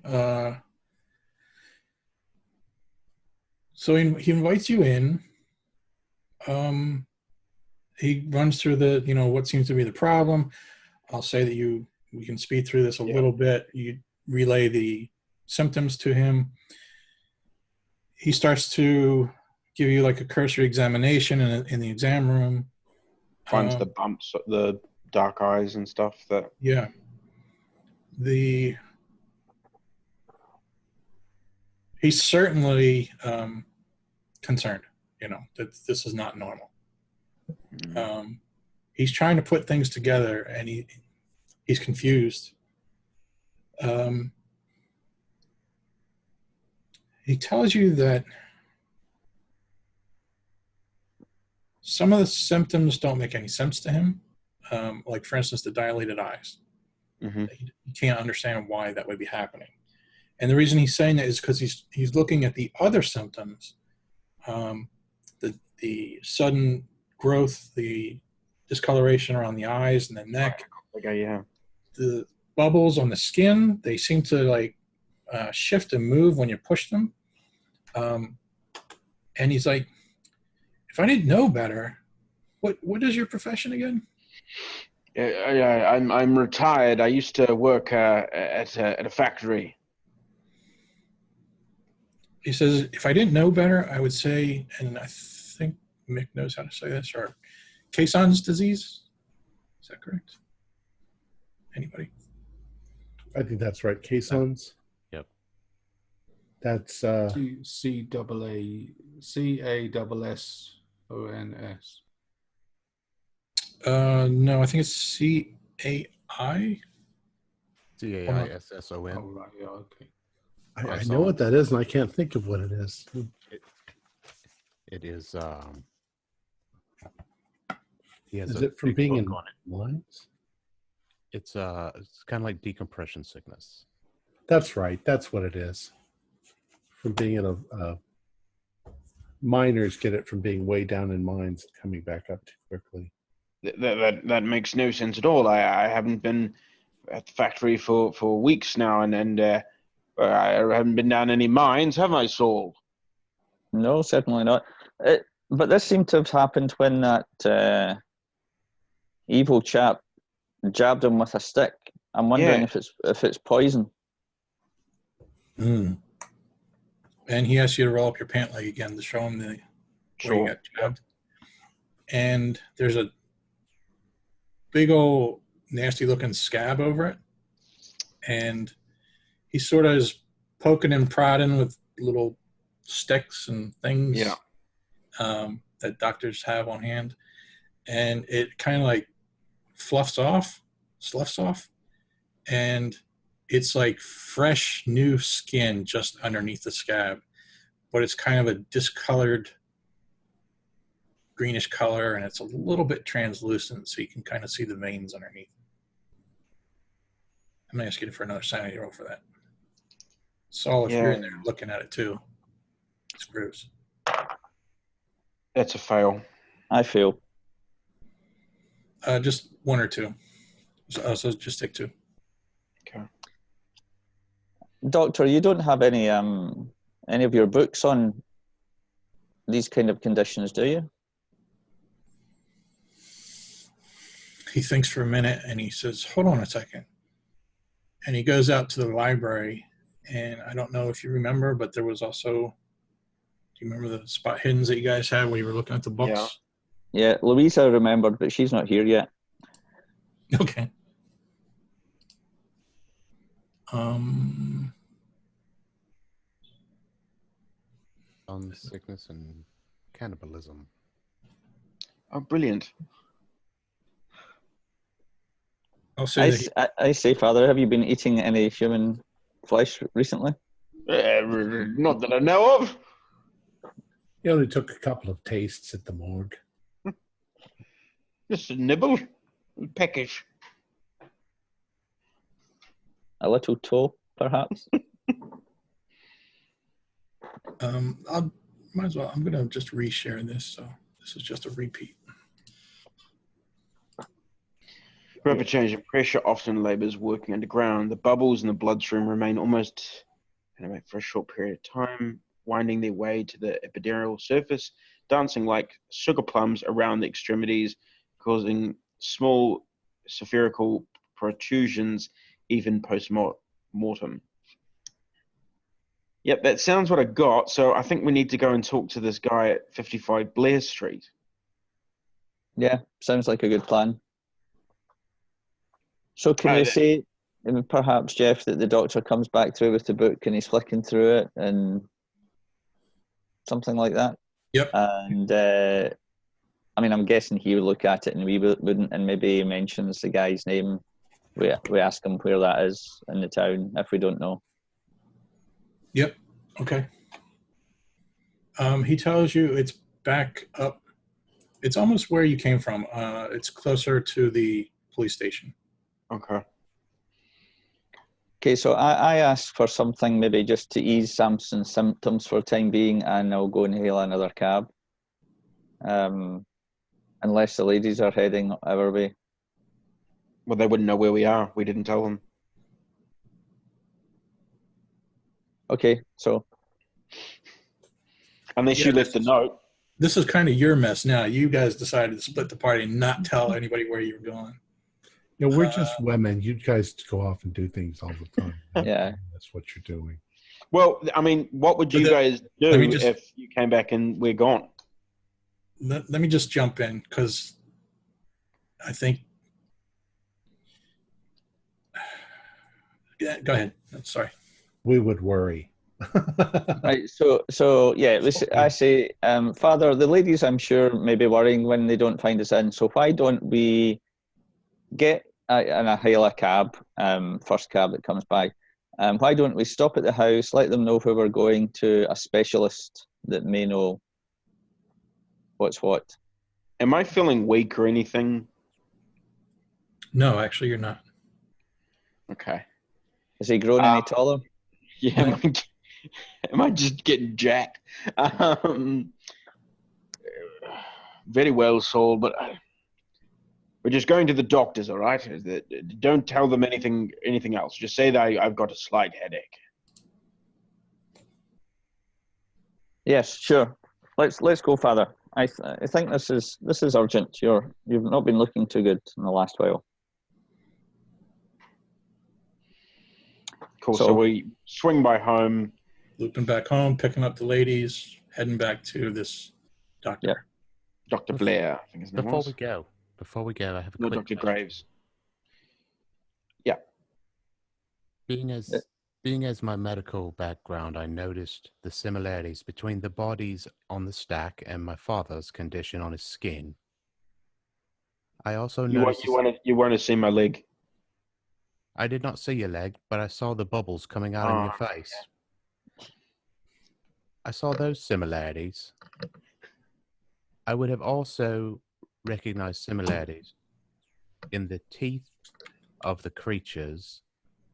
So he invites you in. He runs through what seems to be the problem. I'll say that we can speed through this a little bit. You relay the symptoms to him. He starts to give you like a cursory examination in the exam room. Finds the bumps, the dark eyes and stuff that. Yeah. He's certainly concerned, that this is not normal. He's trying to put things together, and he's confused. He tells you that some of the symptoms don't make any sense to him. Like, for instance, the dilated eyes. Mm-hmm. He can't understand why that would be happening. And the reason he's saying that is because he's looking at the other symptoms, the sudden growth, the discoloration around the eyes and the neck, Okay, yeah. the bubbles on the skin. They seem to like shift and move when you push them. And he's like, If I didn't know better, what is your profession again? I'm retired. I used to work at a factory. He says, if I didn't know better, I would say, and I think Mick knows how to say this, or Caisson's disease. Is that correct? Anybody? I think that's right. Caissons. Yep. That's CASSONS. No, I think it's CAI. CAISSON. Oh, right. Yeah. Okay. I know what that is, and I can't think of what it is. It is. Is it from being in mines? It's kind of like decompression sickness. That's right. That's what it is. From being in a miners get it from being way down in mines and coming back up too quickly. That makes no sense at all. I haven't been at the factory for weeks now, and I haven't been down any mines, have I, Saul? No, certainly not. But this seemed to have happened when that evil chap jabbed him with a stick. I'm wondering if it's poison. Mm. And he asks you to roll up your pant leg again to show him where you got jabbed. And there's a big old nasty looking scab over it. And he sort of is poking and prodding with little sticks and things that doctors have on hand. And it kind of like sloughs off. And it's like fresh new skin just underneath the scab. But it's kind of a discolored greenish color, and it's a little bit translucent, so you can kind of see the veins underneath. I'm going to ask you for another sanity roll for that. Saul, if you're in there looking at it too, it's Bruce. That's a fail. I fail. Just one or two. So just take two. Okay. Doctor, you don't have any of your books on these kind of conditions, do you? He thinks for a minute and he says, hold on a second. And he goes out to the library, and I don't know if you remember, but there was also, do you remember the spot hiddens that you guys had when you were looking at the books? Yeah, Louisa remembered, but she's not here yet. Okay. On sickness and cannibalism. Oh, brilliant. I'll say I say, Father, have you been eating any human flesh recently? Not that I know of. He only took a couple of tastes at the morgue. Just a nibble. Peckish. A little toe, perhaps? Might as well. I'm going to just reshare this, so this is just a repeat. Rapid change in pressure often labours working underground. The bubbles in the bloodstream remain almost for a short period of time, winding their way to the epidermal surface, dancing like sugar plums around the extremities, causing small spherical protrusions even post-mortem. Yep, that sounds what I got. So I think we need to go and talk to this guy at 55 Blair Street. Yeah, sounds like a good plan. So can you say, perhaps, Jeff, that the doctor comes back through with the book and he's flicking through it and something like that? Yep. And, I mean, I'm guessing he would look at it and we wouldn't, and maybe he mentions the guy's name. We ask him where that is in the town if we don't know. Yep. Okay. He tells you it's back up. It's almost where you came from. It's closer to the police station. Okay. Okay, so I asked for something maybe just to ease Samson's symptoms for the time being, and I'll go and hail another cab. Unless the ladies are heading our way. Well, they wouldn't know where we are. We didn't tell them. Okay, so. Unless you left a note. this is kind of your mess now. You guys decided to split the party and not tell anybody where you were going. You know, we're just women. You guys go off and do things all the time. Yeah. That's what you're doing. Well, I mean, what would you guys do if you came back and we're gone? Let me just jump in because I think. Yeah, go ahead. Sorry. We would worry. Right. So yeah. I say, Father, the ladies, I'm sure, may be worrying when they don't find us in. So why don't we get and I hail a cab, first cab that comes by. Why don't we stop at the house, let them know where we're going to a specialist that may know what's what. Am I feeling weak or anything? No, actually, you're not. Okay. Has he grown any taller? Yeah. Am I just getting jacked? Very well, Saul, but we're just going to the doctors, all right? Don't tell them anything else. Just say that I've got a slight headache. Yes, sure. Let's go, Father. I think this is urgent. You've not been looking too good in the last while. Cool. So we swing by home. Looping back home, picking up the ladies, heading back to this doctor. Yep. Dr. Blair, I think his name was. Before we go, I have a No, quick Dr. question. Graves. Yeah. Being as my medical background, I noticed the similarities between the bodies on the stack and my father's condition on his skin. I also noticed... You want to see my leg? I did not see your leg, but I saw the bubbles coming out in your face. I saw those similarities. I would have also recognized similarities in the teeth of the creatures,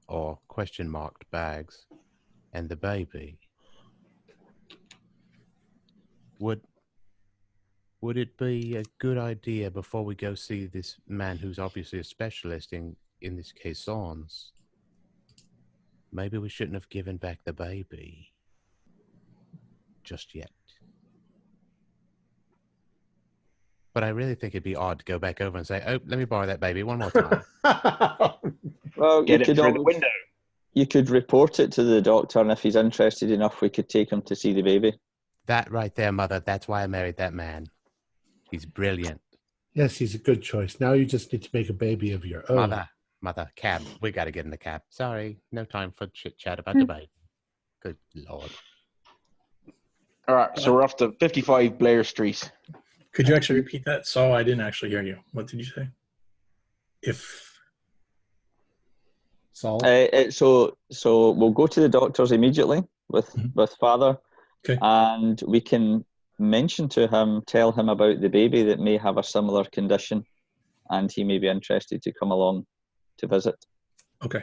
or question-marked bags, and the baby. Would it be a good idea before we go see this man who's obviously a specialist in this caissons? Maybe we shouldn't have given back the baby just yet. But I really think it'd be odd to go back over and say, "Oh, let me borrow that baby one more time." Well, Get it through the window. You could report it to the doctor, and if he's interested enough, we could take him to see the baby. That right there, Mother. That's why I married that man. He's brilliant. Yes, he's a good choice. Now you just need to make a baby of your own. Mother, cab. We got to get in the cab. Sorry, no time for chit-chat about the baby. Good Lord. All right, so we're off to 55 Blair Street. Could you actually repeat that? Saul, I didn't actually hear you. What did you say? Saul? So we'll go to the doctors immediately with Father. Okay. And we can tell him about the baby that may have a similar condition, and he may be interested to come along to visit. Okay.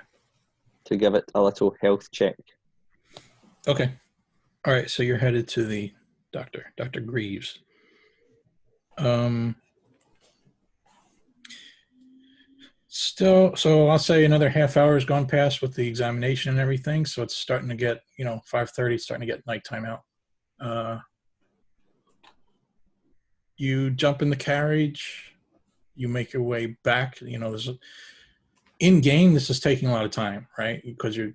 To give it a little health check. Okay. All right, so you're headed to the doctor, Dr. Greaves. So I'll say another half hour has gone past with the examination and everything, so it's starting to get, 5:30, starting to get nighttime out. You jump in the carriage, you make your way back. In game, this is taking a lot of time, right? Because your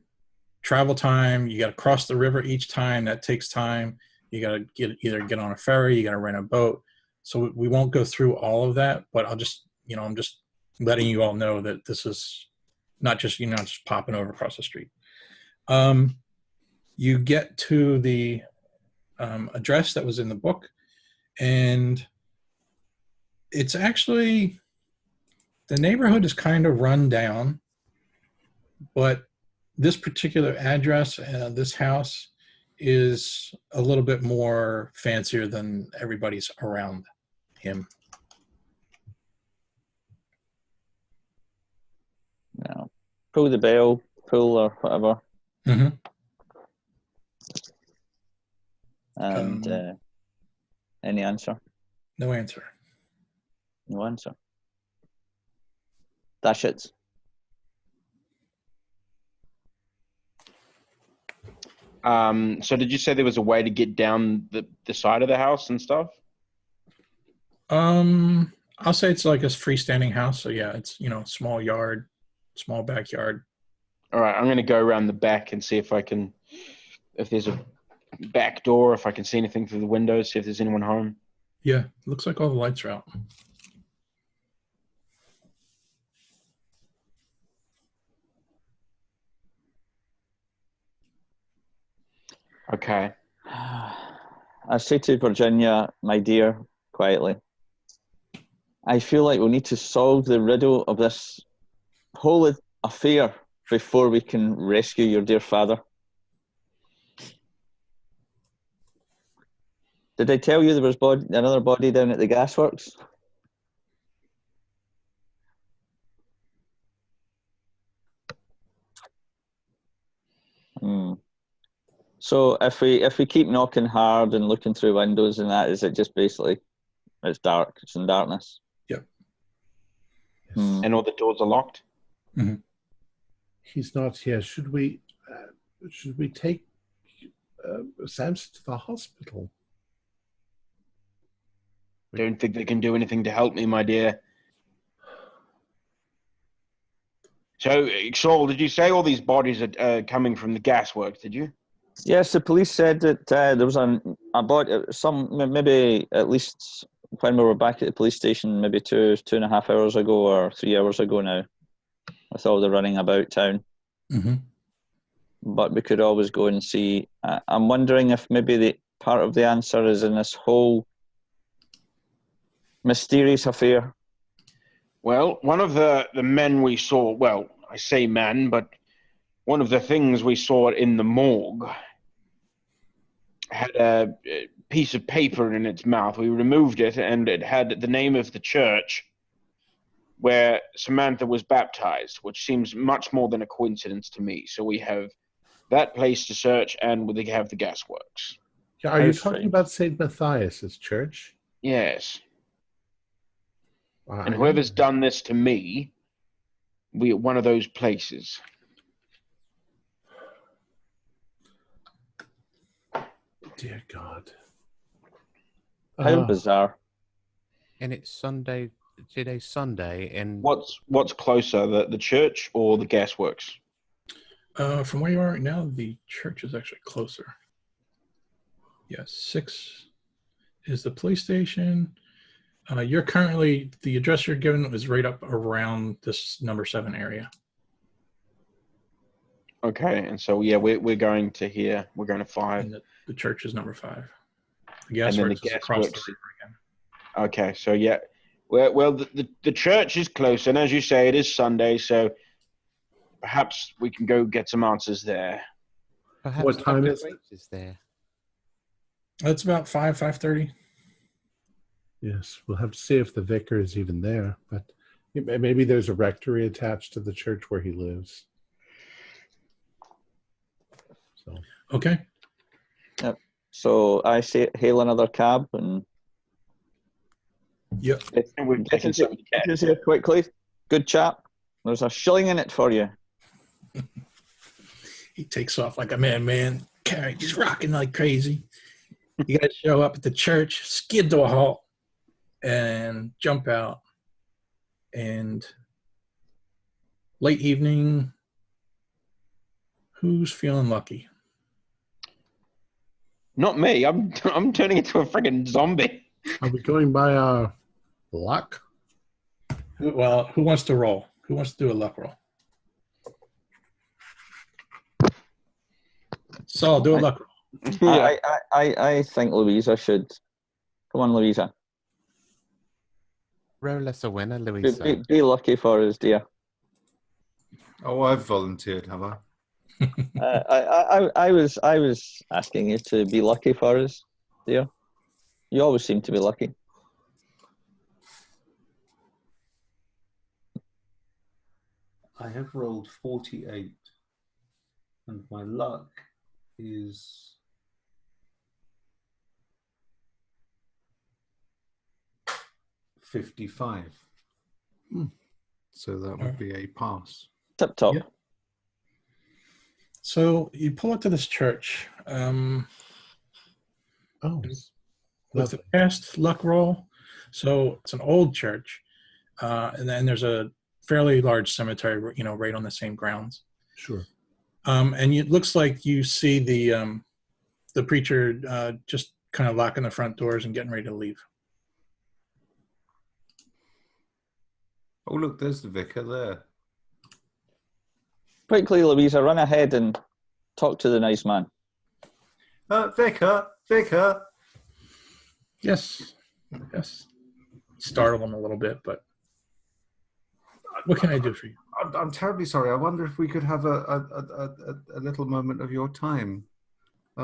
travel time, you got to cross the river each time. That takes time. You got to either get on a ferry, you got to rent a boat. So we won't go through all of that, but I'm just letting you all know that this is not just, just popping over across the street. You get to the address that was in the book, and it's actually, the neighborhood is kind of run down, but this particular address, this house, is a little bit more fancier than everybody's around him. No. Pull the bell, pull or whatever. Mm-hmm. And any answer? No answer. No answer. Dash it. So did you say there was a way to get down the side of the house and stuff? I'll say it's like a freestanding house. So yeah, it's, you know, small yard, small backyard. All right, I'm going to go around the back and see if there's a back door, if I can see anything through the windows, see if there's anyone home. Yeah, looks like all the lights are out. Okay. I say to Virginia, my dear, quietly, I feel like we'll need to solve the riddle of this whole affair before we can rescue your dear father. Did I tell you there was another body down at the gasworks? So if we keep knocking hard and looking through windows and that, is it just basically it's dark? It's in darkness. Yep. And all the doors are locked. Mm-hmm. He's not here. Should we take Samson to the hospital? Don't think they can do anything to help me, my dear. So, Saul, did you say all these bodies are coming from the gasworks? Did you? Yes, the police said that there was a body, maybe at least when we were back at the police station, maybe 2.5 hours ago or 3 hours ago now, with all the running about town. Mm-hmm. But we could always go and see. I'm wondering if maybe the part of the answer is in this whole mysterious affair. Well, one of the men we saw, well, I say man, but one of the things we saw in the morgue had a piece of paper in its mouth. We removed it, and it had the name of the church where Samantha was baptized, which seems much more than a coincidence to me. So we have that place to search, and we have the gasworks. Are you talking about St. Matthias's church? Yes. Wow, And whoever's done this to me, we at one of those places. Dear God. How bizarre. And it's Sunday. Today's Sunday, and What's closer, the church or the gasworks? From where you are right now, the church is actually closer. Yes, 6 is the police station. You're currently, the address you're given is right up around this number 7 area. Okay, and so yeah, we're going to here. We're going to 5. And the church is number 5. The And then the gasworks is across the gasworks. river again. Okay, so yeah, well the church is close, and as you say, it is Sunday, so perhaps we can go get some answers there. perhaps What time Dr. is it? Waits is there. It's about 5:30. Yes, we'll have to see if the vicar is even there, but maybe there's a rectory attached to the church where he lives. So Okay. Yep. So I say hail another cab and Yep. And we're getting some of the get cats. here quickly. Good chap. There's a shilling in it for you. He takes off like a man. He's rocking like crazy. You guys show up at the church, skid to a halt, and jump out. And late evening, who's feeling lucky? Not me. I'm turning into a freaking zombie. are we going by luck? Well, who wants to roll? Who wants to do a luck roll? Saul, do a luck roll. Yeah. I think Louisa should. Come on, Louisa. Roll us a winner, Louisa. Be lucky for us, dear. Oh, I've volunteered, have I? I was asking you to be lucky for us, dear. You always seem to be lucky. I have rolled 48, and my luck is 55. So that would be a pass. Tip top. Yeah. So you pull up to this church. Oh, With the past luck roll, So it's an old church, and then there's a fairly large cemetery, right on the same grounds. Sure. And it looks like you see the preacher just kind of locking the front doors and getting ready to leave. Oh, look, there's the vicar there. Quickly, Louisa, run ahead and talk to the nice man. Vicar. Yes. Startle him a little bit, but what can I do for you? I'm terribly sorry. I wonder if we could have a little moment of your time.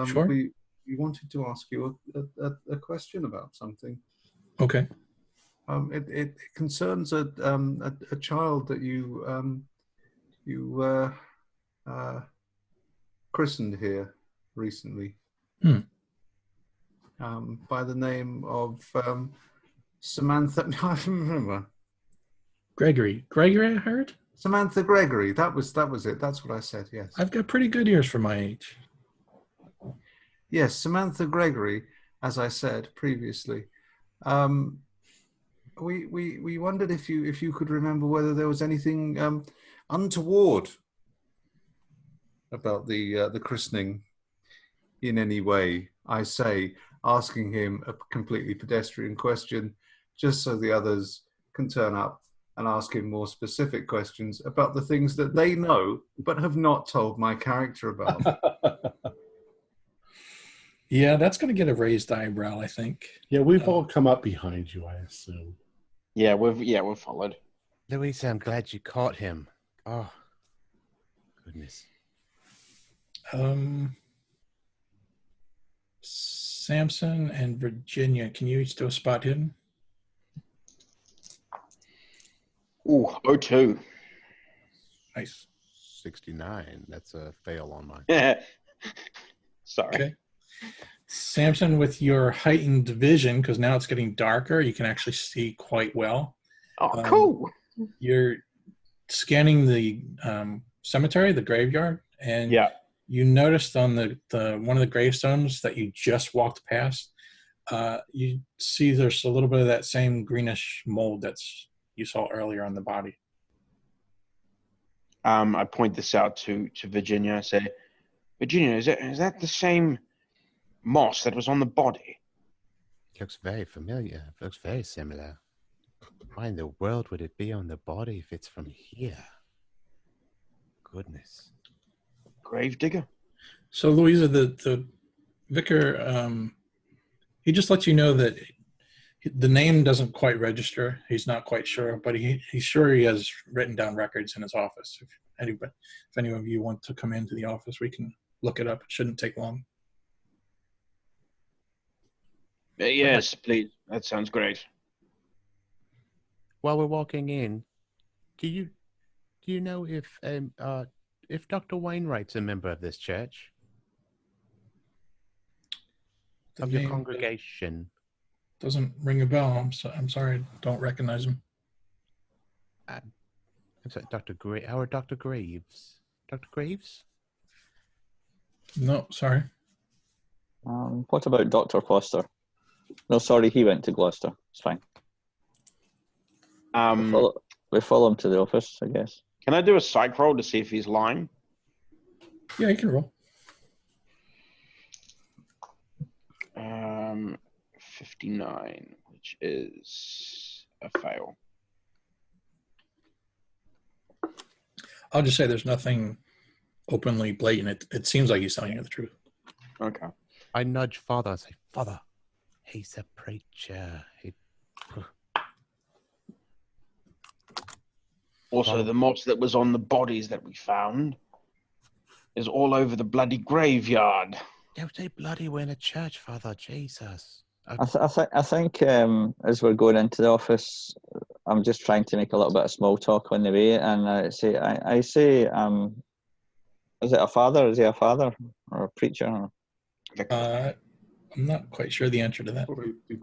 Sure. We wanted to ask you a question about something. Okay. It concerns a child that you christened here recently. By the name of Samantha. No, I don't remember. Gregory, I heard. Samantha Gregory. That was it. That's what I said. Yes. I've got pretty good ears for my age. Yes, Samantha Gregory, as I said previously. We wondered if you could remember whether there was anything untoward about the christening in any way. I say, asking him a completely pedestrian question, just so the others can turn up and ask him more specific questions about the things that they know but have not told my character about. Yeah, that's going to get a raised eyebrow, I think. Yeah, we've all come up behind you, I assume. Yeah, we've followed. Louisa, I'm glad you caught him. Oh, goodness. Samson and Virginia, can you each do a spot hidden? Ooh, 02. Nice. 69. That's a fail on mine. Yeah. Sorry. Okay. Samson, with your heightened vision, because now it's getting darker, you can actually see quite well. Oh, cool. You're scanning the cemetery, the graveyard, and you noticed on the one of the gravestones that you just walked past, you see there's a little bit of that same greenish mold that's you saw earlier on the body. I point this out to Virginia. I say, Virginia, is that the same moss that was on the body? Looks very familiar. Looks very similar. Why in the world would it be on the body if it's from here? Goodness. Gravedigger. So, Louisa, the vicar, he just lets you know that the name doesn't quite register. He's not quite sure, but he's sure he has written down records in his office. If any of you want to come into the office, we can look it up. It shouldn't take long. Yes, please. That sounds great. While we're walking in, do you know if Dr. Wainwright's a member of this church? Of your congregation? Doesn't ring a bell. I'm sorry, I don't recognize him. I'm sorry, Dr. Graves? Dr. Graves? No, sorry. What about Dr. Foster? No, sorry, he went to Gloucester. It's fine. We follow him to the office, I guess. Can I do a psych roll to see if he's lying? Yeah, you can roll. 59, which is a fail. I'll just say there's nothing openly blatant. It seems like he's telling you the truth. Okay. I nudge Father and say, Father, he's a preacher. Also, the moss that was on the bodies that we found is all over the bloody graveyard. Don't say bloody, we're in a church, Father. Jesus. I think as we're going into the office, I'm just trying to make a little bit of small talk on the way, and I say, is it a father? Is he a father or a preacher? I'm not quite sure the answer to that.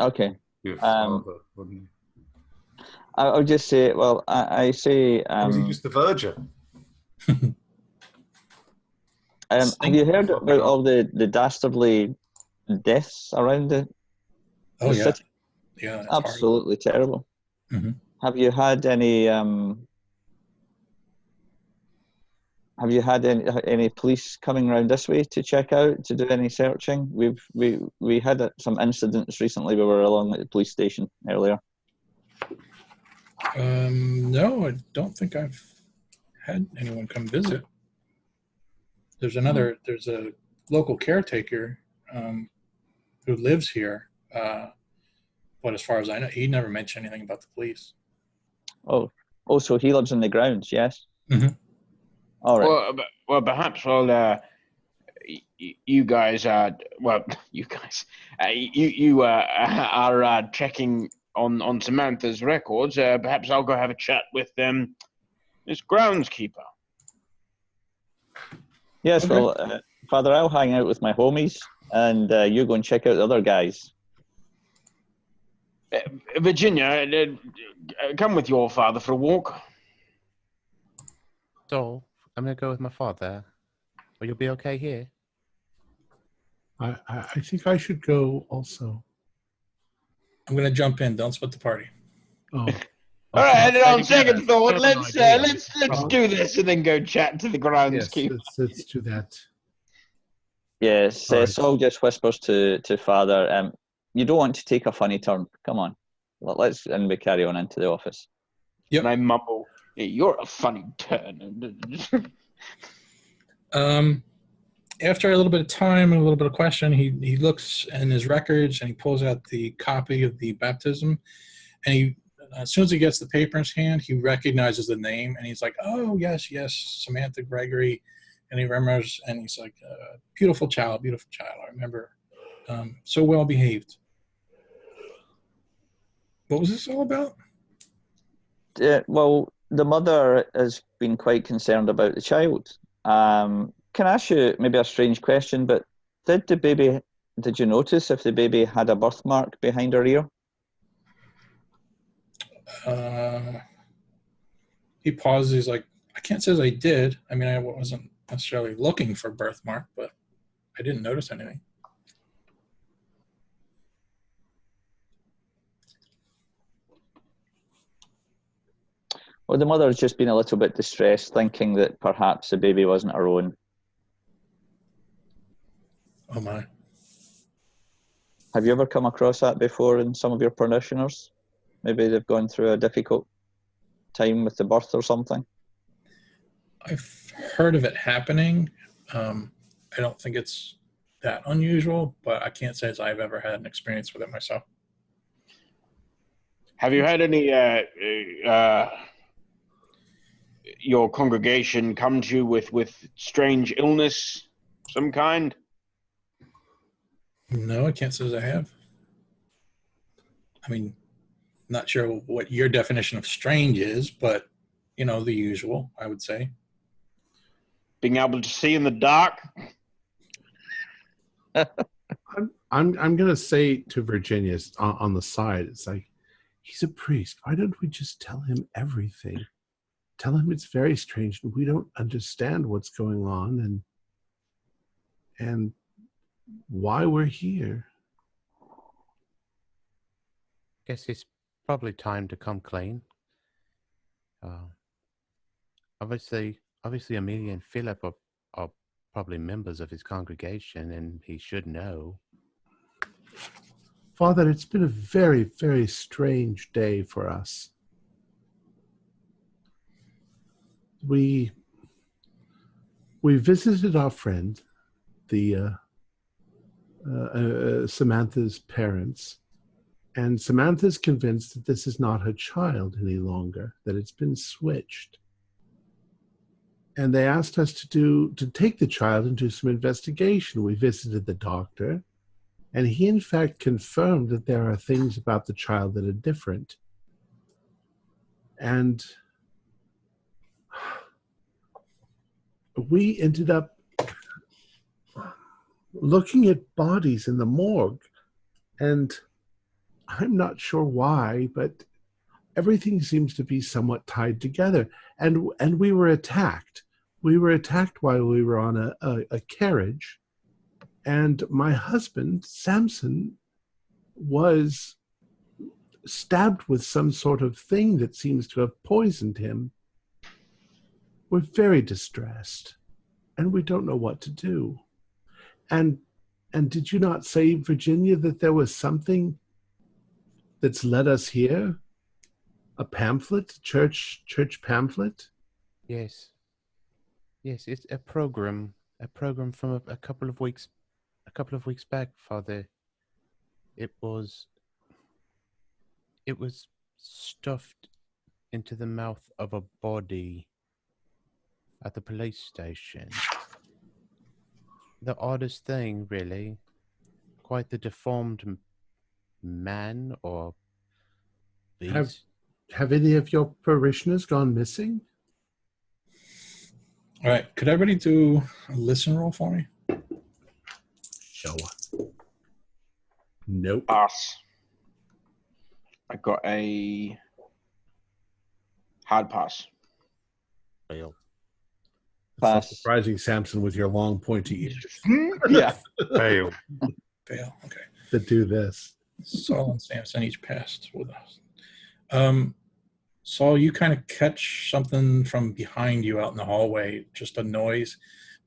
Okay. Your father, wouldn't you? I'll just say, well, I say... was he just the verger? have you heard about all the dastardly deaths around the yeah. city? Yeah, it's Absolutely terrible. Mhm. Have you had any any police coming around this way to check out, to do any searching? We had some incidents recently. We were along at the police station earlier. No, I don't think I've had anyone come visit. There's a local caretaker who lives here, but as far as I know, he never mentioned anything about the police. Oh, so he lives in the grounds, yes? Mhm. All right. Well, perhaps you guys are are checking on Samantha's records. Perhaps I'll go have a chat with this groundskeeper. Yes, Okay. well, Father, I'll hang out with my homies, and you go and check out the other guys. Virginia, come with your father for a walk. So, I'm going to go with my father. Will you be okay here? I think I should go also. I'm going to jump in. Don't split the party. Oh, All right, and Stay on second together. thought, Have an let's idea. do this and then go chat to the yes, groundskeeper. let's do that. Yes, All right. Saul just whispers to Father, you don't want to take a funny turn. Come on. Let's, and we carry on into the office. Yep. And I mumble, hey, "You're a funny turn." After a little bit of time and a little bit of question, he looks in his records and he pulls out the copy of the baptism, and he, as soon as he gets the paper in his hand, he recognizes the name, and he's like, "Oh yes, Samantha Gregory," and he remembers, and he's like, beautiful child. I remember, so well behaved." What was this all about? Well, the mother has been quite concerned about the child. Can I ask you maybe a strange question, but did you notice if the baby had a birthmark behind her ear? He pauses. He's like, "I can't say as I did. I mean, I wasn't necessarily looking for birthmark, but I didn't notice anything." Well, the mother has just been a little bit distressed, thinking that perhaps the baby wasn't her own. Oh my. Have you ever come across that before in some of your parishioners? Maybe they've gone through a difficult time with the birth or something? I've heard of it happening. I don't think it's that unusual, but I can't say as I've ever had an experience with it myself. Have you had any your congregation come to you with strange illness of some kind? No, I can't say as I have. I mean, not sure what your definition of strange is, but the usual, I would say. Being able to see in the dark? I'm going to say to Virginia on the side, it's like, he's a priest. Why don't we just tell him everything? Tell him it's very strange and we don't understand what's going on and why we're here. Guess it's probably time to come clean. Obviously, Amelia and Philip are probably members of his congregation, and he should know. Father, it's been a very, very strange day for us. We visited our friend, the Samantha's parents, and Samantha's convinced that this is not her child any longer, that it's been switched. And they asked us to take the child and do some investigation. We visited the doctor, and he in fact confirmed that there are things about the child that are different. And we ended up looking at bodies in the morgue, and I'm not sure why, but everything seems to be somewhat tied together. And we were attacked. We were attacked while we were on a carriage, and my husband, Samson, was stabbed with some sort of thing that seems to have poisoned him. We're very distressed, and we don't know what to do. And did you not say, Virginia, that there was something that's led us here? A pamphlet, church pamphlet? Yes. Yes, it's a program from a couple of weeks back, Father. It was stuffed into the mouth of a body at the police station. The oddest thing, really. Quite the deformed man or beast. Have any of your parishioners gone missing? All right, could everybody do a listen roll for me? No. Nope. Pass. I got a hard pass. Fail. It's so Pass. surprising, Samson, with your long pointy ears Yeah. Fail. Fail. Okay. to do this. Saul and Samson each passed with us. Saul, you kind of catch something from behind you out in the hallway, just a noise.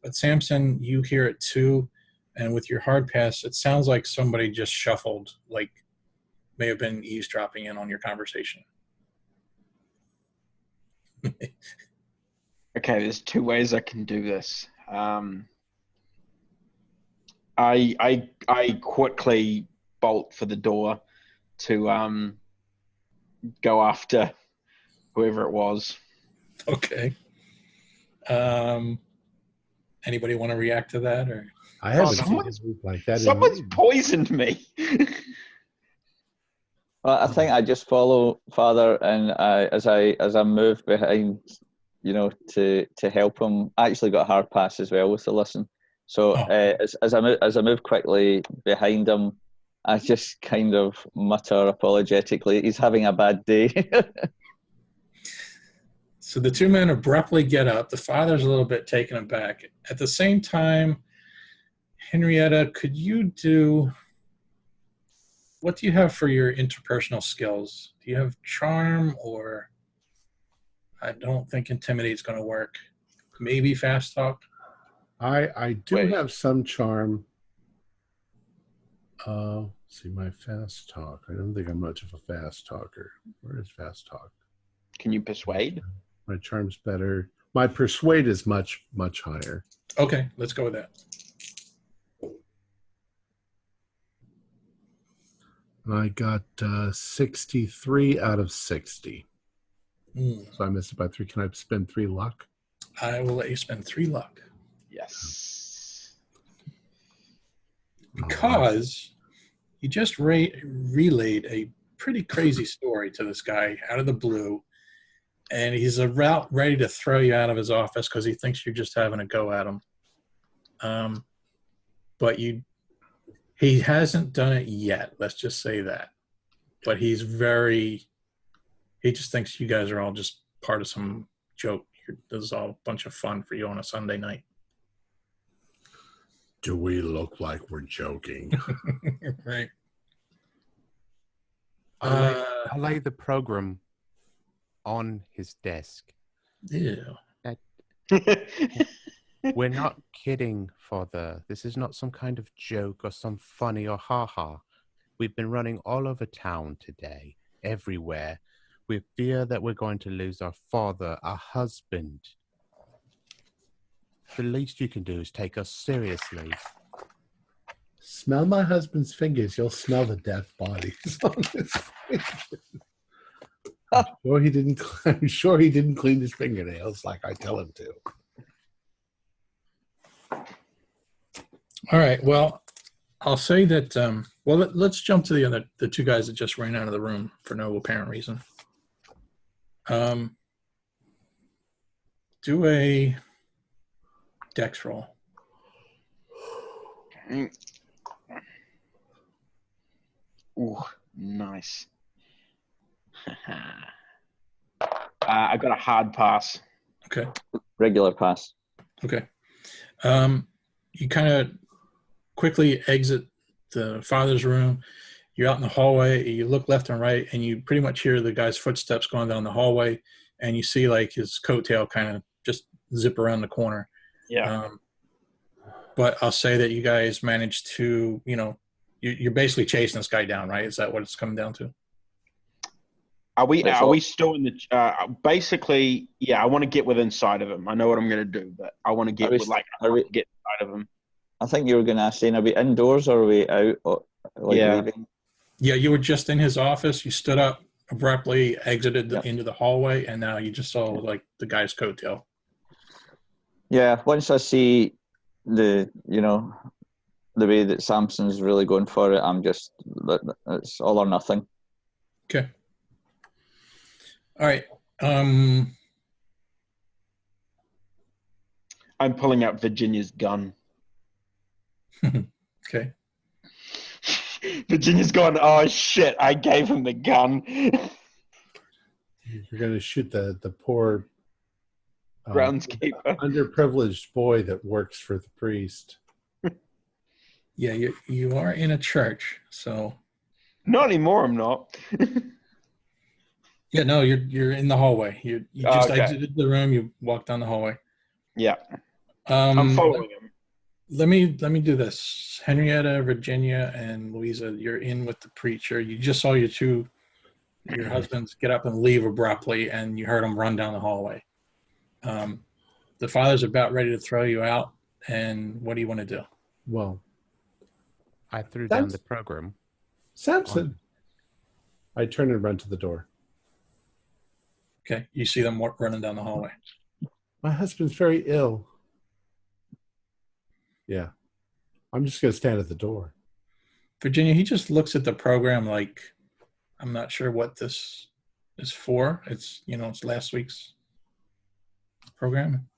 But Samson, you hear it too. And with your hard pass, it sounds like somebody just shuffled, like may have been eavesdropping in on your conversation. Okay, there's two ways I can do this. I quickly bolt for the door to go after whoever it was. Okay. Anybody want to react to that, or? I haven't seen someone's- it move like that. Someone's in poisoned me. Well, I think I just follow Father, and as I move behind, to help him. I actually got a hard pass as well with the listen. So as I move quickly behind him, I just kind of mutter apologetically, "He's having a bad day." So the two men abruptly get up. The father's a little bit taken aback. At the same time, Henrietta, could you do... What do you have for your interpersonal skills? Do you have charm, or... I don't think intimidate's going to work. Maybe fast talk? I do Wait. have some charm. See my fast talk. I don't think I'm much of a fast talker. Where is fast talk? Can you persuade? My charm's better. My persuade is much, much higher. Okay, let's go with that. And I got 63 out of 60. So I missed it by 3. Can I spend 3 luck? I will let you spend 3 luck. Yes. Because you just relayed a pretty crazy story to this guy out of the blue, and he's about ready to throw you out of his office because he thinks you're just having a go at him. But he hasn't done it yet, let's just say that. But he just thinks you guys are all just part of some joke. This is all a bunch of fun for you on a Sunday night. Do we look like we're joking? Right. I lay the program on his desk. Yeah. We're not kidding, Father. This is not some kind of joke or some funny or ha-ha. We've been running all over town today, everywhere. We fear that we're going to lose our father, our husband. The least you can do is take us seriously. Smell my husband's fingers. You'll smell the death bodies on his fingers. I'm sure he didn't clean his fingernails like I tell him to. All right. Well, I'll say that. Let's jump to the two guys that just ran out of the room for no apparent reason. Do a dex roll. Ooh, nice. I got a hard pass. Okay. Regular pass. Okay. You kind of quickly exit the father's room, You're out in the hallway. You look left and right, and you pretty much hear the guy's footsteps going down the hallway, and you see like his coattail kind of just zip around the corner. Yeah. But I'll say that you guys managed to, you're basically chasing this guy down, right? Is that what it's coming down to? Are we still in the? Basically, yeah. I want to get within sight of him. I know what I'm going to do, but I want to get get inside of him. I think you were going to ask, are we indoors or are we out? Leaving? Yeah, you were just in his office. You stood up abruptly, exited into the hallway, and now you just saw like the guy's coattail. Yeah. Once I see the way that Samson's really going for it, it's all or nothing. Okay. All right. I'm pulling out Virginia's gun. Okay. Virginia's gone, oh shit, I gave him the gun. You're going to shoot the poor groundskeeper. Underprivileged boy that works for the priest. Yeah, you are in a church, so. Not anymore, I'm not. Yeah, no, you're in the hallway. You just exited the room. You walked down the hallway. Yeah. I'm following him. Let me do this. Henrietta, Virginia, and Louisa, you're in with the preacher. You just saw your husbands get up and leave abruptly, and you heard them run down the hallway. The father's about ready to throw you out, and what do you want to do? Well, I threw down the program. Samson. I turn and run to the door. Okay, you see them running down the hallway. My husband's very ill. Yeah. I'm just going to stand at the door. Virginia, he just looks at the program like, I'm not sure what this is for. It's, it's last week's program.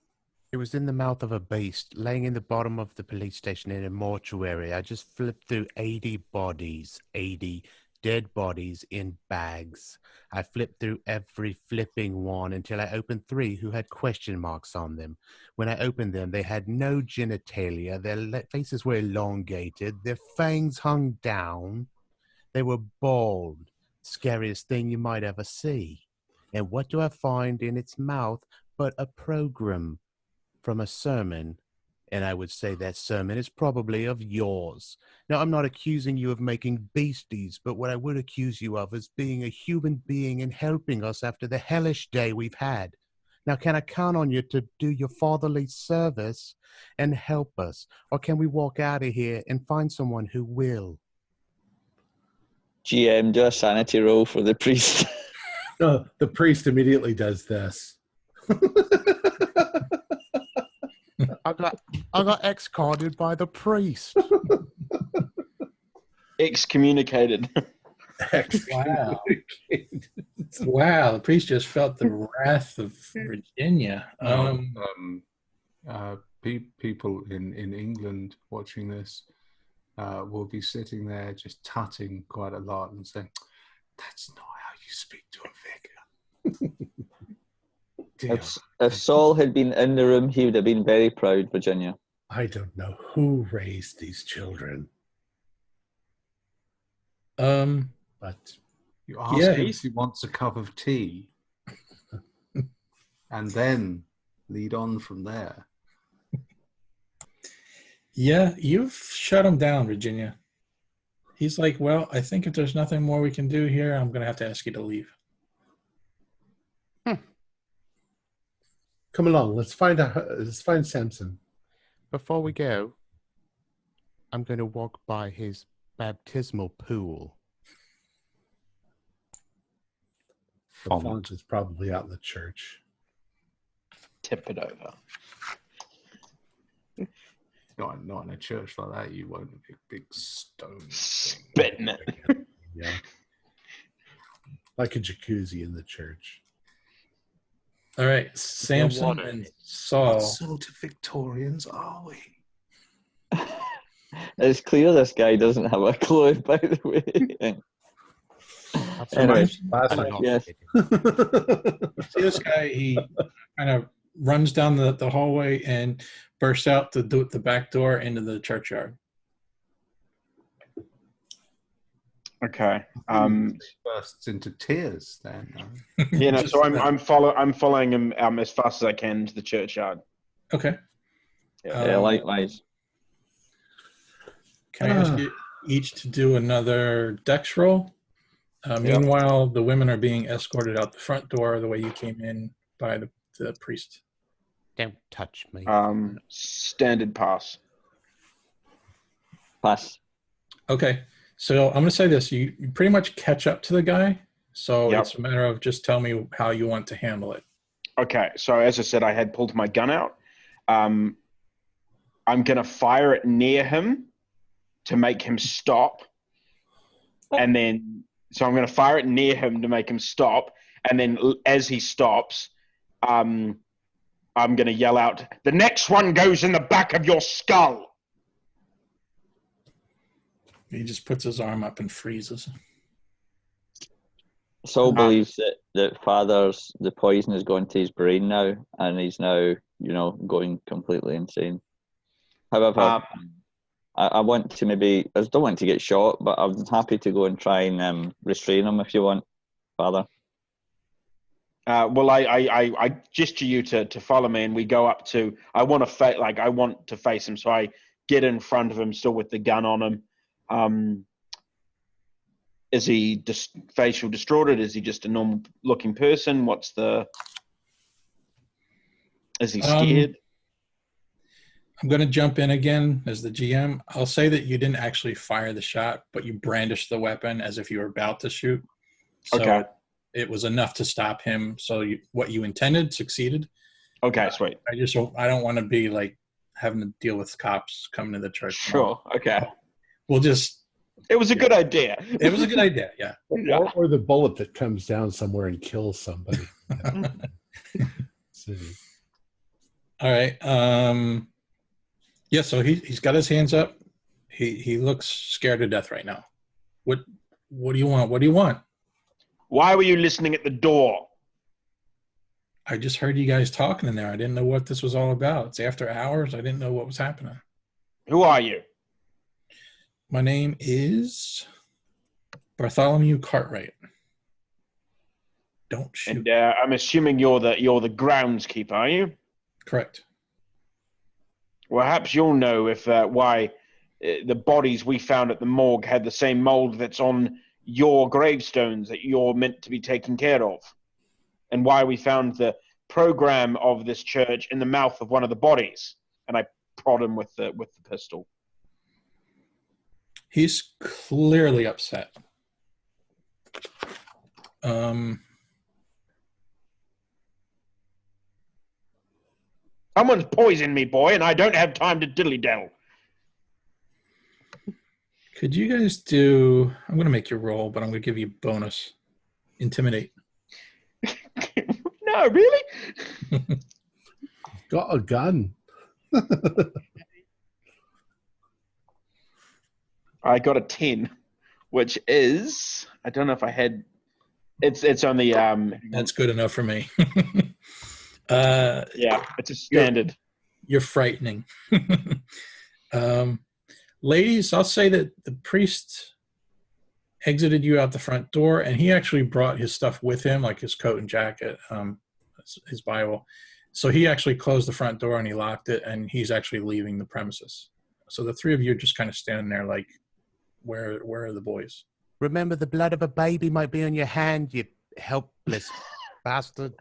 It was in the mouth of a beast, laying in the bottom of the police station in a mortuary. I just flipped through 80 bodies, 80 dead bodies in bags. I flipped through every flipping one until I opened 3 who had question marks on them. When I opened them, they had no genitalia. Their faces were elongated. Their fangs hung down. They were bald. Scariest thing you might ever see. And what do I find in its mouth but a program from a sermon? And I would say that sermon is probably of yours. Now, I'm not accusing you of making beasties, but what I would accuse you of is being a human being and helping us after the hellish day we've had. Now, can I count on you to do your fatherly service and help us? Or can we walk out of here and find someone who will? GM, do a sanity roll for the priest. No, the priest immediately does this. I got excarded by the priest. Excommunicated. Wow. Wow, the priest just felt the wrath of Virginia. People in England watching this will be sitting there just tutting quite a lot and saying, that's not how you speak to a vicar. If Saul had been in the room, he would have been very proud, Virginia. I don't know who raised these children. But you ask him if he wants a cup of tea and then lead on from there. Yeah, you've shut him down, Virginia. He's like, well, I think if there's nothing more we can do here, I'm going to have to ask you to leave. come along. Let's find Samson. Before we go, I'm going to walk by his baptismal pool. The font is probably out in the church. Tip it over. Not in a church like that. You won't have a big stone spitting it. Yeah, like a jacuzzi in the church. All right, Samson and Saul. What sort of Victorians are we? It's clear this guy doesn't have a clue, by the way. Anyway, yes. See this guy, he kind of runs down the hallway and bursts out the back door into the churchyard. Okay. Bursts into tears then. Yeah, no, Just so that. I'm following him as fast as I can to the churchyard. Okay. Yeah, likewise. Can I ask you each to do another dex roll? Meanwhile, the women are being escorted out the front door the way you came in by the priest. Don't touch me. Standard pass. Pass. Okay. So I'm going to say this. You pretty much catch up to the guy. So Yep. it's a matter of just tell me how you want to handle it. Okay, so as I said, I had pulled my gun out. I'm going to fire it near him to make him stop. And then, so I'm going to fire it near him to make him stop. And then as he stops, I'm going to yell out, "The next one goes in the back of your skull." He just puts his arm up and freezes. Saul believes that the poison has gone to his brain now, and he's now, going completely insane. However, I want to I don't want to get shot, but I'm happy to go and try and restrain him if you want, Father. Well, I gesture you to follow me, and we go up to. I want to face him, so I get in front of him, still with the gun on him. Is he facial distorted? Is he just a normal looking person? Is he scared? I'm going to jump in again as the GM. I'll say that you didn't actually fire the shot, but you brandished the weapon as if you were about to shoot. So Okay. It was enough to stop him. So what you intended succeeded. Okay, sweet. I don't want to be like having to deal with cops coming to the church. Sure. Okay. We'll just. It was a good idea. It was a good idea. Yeah. Or the bullet that comes down somewhere and kills somebody. All right. Yeah. So he's got his hands up. He looks scared to death right now. What do you want? What do you want? Why were you listening at the door? I just heard you guys talking in there. I didn't know what this was all about. It's after hours. I didn't know what was happening. Who are you? My name is Bartholomew Cartwright. Don't shoot. And I'm assuming you're the groundskeeper, are you? Correct. Perhaps you'll know if why the bodies we found at the morgue had the same mold that's on your gravestones that you're meant to be taking care of, and why we found the program of this church in the mouth of one of the bodies. And I prod him with the pistol. He's clearly upset. Someone's poisoned me, boy, and I don't have time to diddly-dell. Could you guys do... I'm going to make you roll, but I'm going to give you a bonus. Intimidate. No, really? Got a gun. I got a 10, which is... I don't know if I had... It's on the... That's good enough for me. Yeah, it's a standard. You're frightening. Ladies, I'll say that the priest exited you out the front door, and he actually brought his stuff with him, like his coat and jacket, his Bible. So he actually closed the front door and he locked it, and he's actually leaving the premises. So the three of you are just kind of standing there like, where are the boys? Remember, the blood of a baby might be on your hand, you helpless bastard.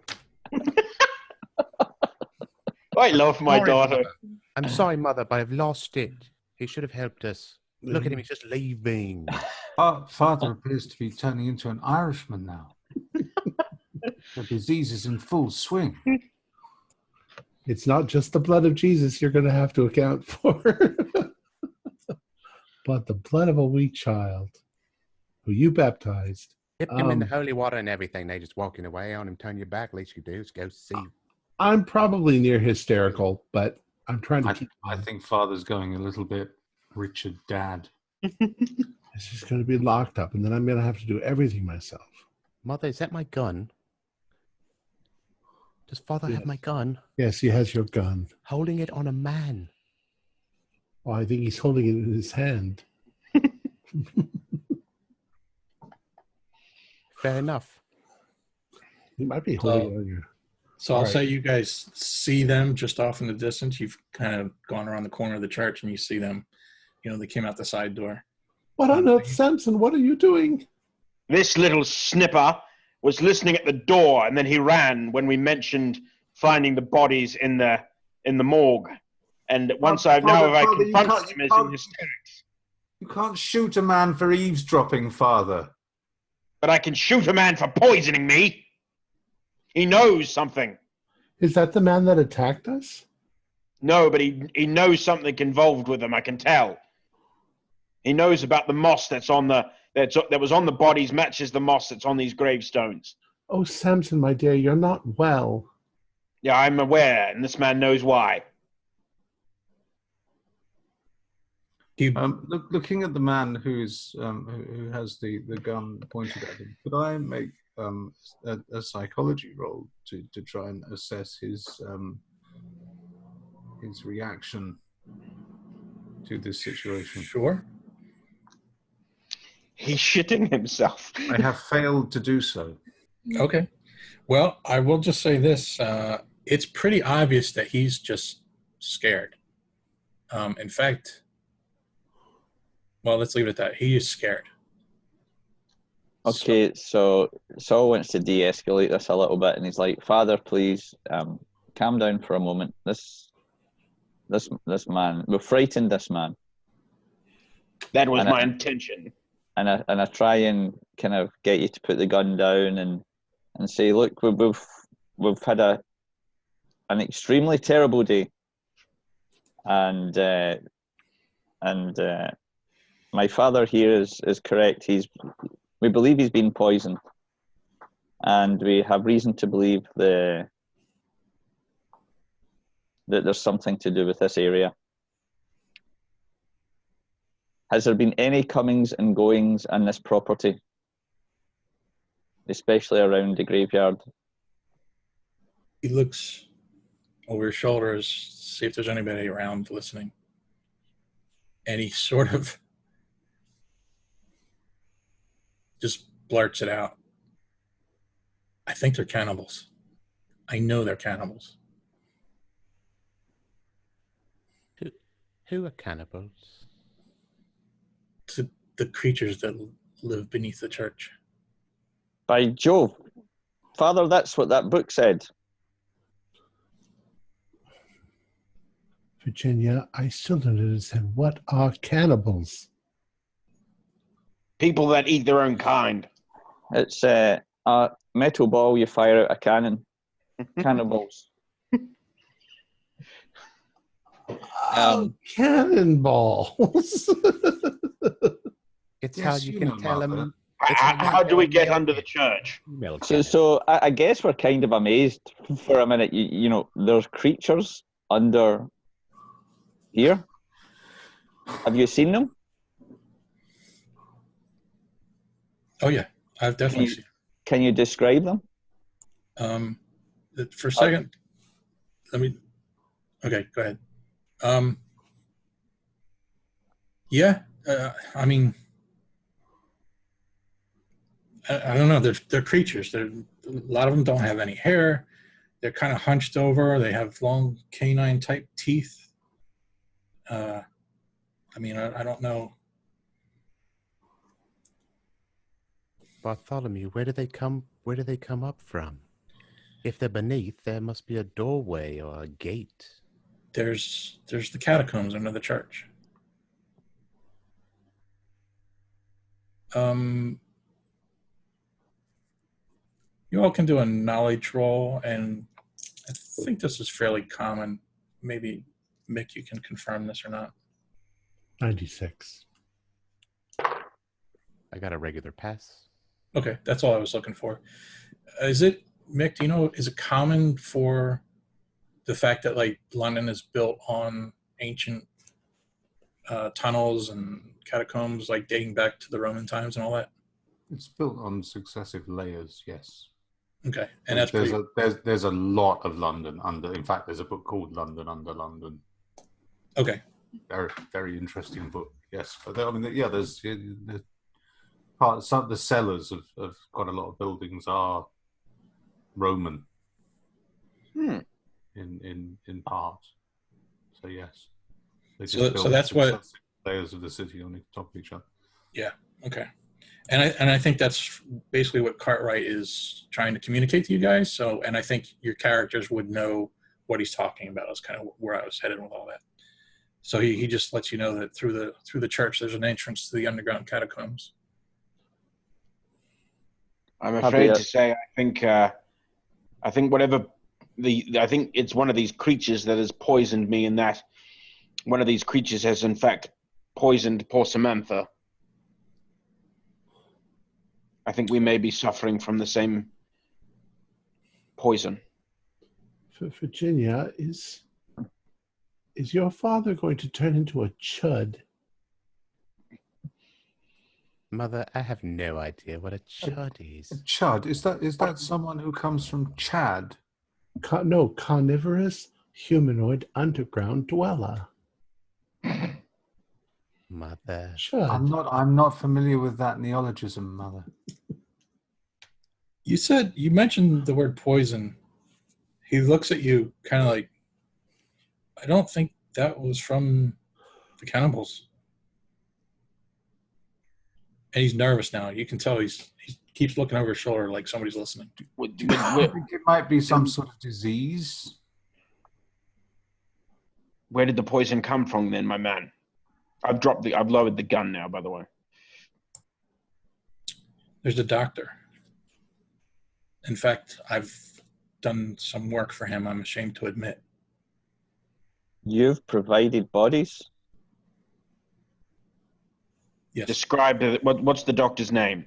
I love my Sorry, daughter. Mother. I'm sorry, Mother, but I've lost it. He should have helped us. Look at him, he's just leaving. Father appears to be turning into an Irishman now. The disease is in full swing. It's not just the blood of Jesus you're going to have to account for, but the blood of a weak child who you baptized. Dipped him in the holy water and everything. They just walking away on him, turn your back. Least you do is go see. I'm probably near hysterical, but I'm trying to keep. I think Father's going a little bit Richard Dad. It's just going to be locked up, and then I'm going to have to do everything myself. Mother, is that my gun? Does Father have my gun? Yes, he has your gun. Holding it on a man. Oh, I think he's holding it in his hand. Fair enough. You might be holding it on your... So I'll All right. say you guys see them just off in the distance. You've kind of gone around the corner of the church and you see them. You know, they came out the side door. What on earth, Samson? What are you doing? This little snipper was listening at the door, and then he ran when we mentioned finding the bodies in the morgue. And once I confront him, is in hysterics. You can't shoot a man for eavesdropping, Father. But I can shoot a man for poisoning me. He knows something. Is that the man that attacked us? No, but he knows something involved with them. I can tell. He knows about the moss that was on the bodies matches the moss that's on these gravestones. Oh, Samson, my dear, you're not well. Yeah, I'm aware, and this man knows why. Looking at the man who has the gun pointed at him, could I make a psychology roll to try and assess his reaction to this situation? Sure. He's shitting himself. I have failed to do so. Okay. Well, I will just say this. It's pretty obvious that he's just scared. In fact, well, let's leave it at that. He is scared. Okay, so Saul wants to de-escalate this a little bit, and he's like, "Father, please, calm down for a moment. This man, we've frightened this man." That was my intention. And I try and kind of get you to put the gun down and say, "Look, we've had an extremely terrible day, and my father here is correct. We believe he's been poisoned, and we have reason to believe that there's something to do with this area. Has there been any comings and goings on this property, especially around the graveyard?" He looks over his shoulders, see if there's anybody around listening. And he sort of just blurts it out. "I think they're cannibals. I know they're cannibals." Who are cannibals? The creatures that live beneath the church. By Jove, Father, that's what that book said. Virginia, I still don't understand. What are cannibals? People that eat their own kind. It's a metal ball you fire out a cannon. Cannibals. Cannonballs. It's Yes, how you can tell Mother. them. How do we get under the church? So I guess we're kind of amazed for a minute. You know, there's creatures under here. Have you seen them? Oh yeah, I've definitely seen. Can you describe them? For a second, let me. Okay, go ahead. Yeah, I mean, I don't know. They're creatures. A lot of them don't have any hair. They're kind of hunched over. They have long canine type teeth. I mean, I don't know. Bartholomew, where do they come up from? If they're beneath, there must be a doorway or a gate. There's the catacombs under the church. You all can do a knowledge roll, and I think this is fairly common. Maybe, Mick, you can confirm this or not. 96. I got a regular pass. Okay, that's all I was looking for. Is it, Mick, do you know, is it common for the fact that, like, London is built on ancient tunnels and catacombs, like, dating back to the Roman times and all that? It's built on successive layers, yes. Okay, and that's there's a lot of London under. In fact, there's a book called London Under London. Okay. Very, very interesting book. Yes, but I mean, yeah, there's some of the cellars of quite a lot of buildings are Roman in part. So yes, they just built So that's what. successive layers of the city on top of each other. Yeah. Okay. And I think that's basically what Cartwright is trying to communicate to you guys. So, and I think your characters would know what he's talking about. Is kind of where I was headed with all that. So he just lets you know that through the church there's an entrance to the underground catacombs. I'm afraid to say, I think whatever I think it's one of these creatures that has poisoned me, and that one of these creatures has in fact poisoned poor Samantha. I think we may be suffering from the same poison. For Virginia, is your father going to turn into a chud? Mother, I have no idea what a chud is. Chud, is that someone who comes from Chad? No, carnivorous humanoid underground dweller. Mother. Chud. I'm not familiar with that neologism, Mother. You mentioned the word poison. He looks at you kind of like, I don't think that was from the cannibals. And he's nervous now. You can tell he keeps looking over his shoulder like somebody's listening. I think it might be some sort of disease. Where did the poison come from then, my man? I've lowered the gun now, by the way. There's a doctor. In fact, I've done some work for him, I'm ashamed to admit. You've provided bodies? Yes. Describe it. What's the doctor's name?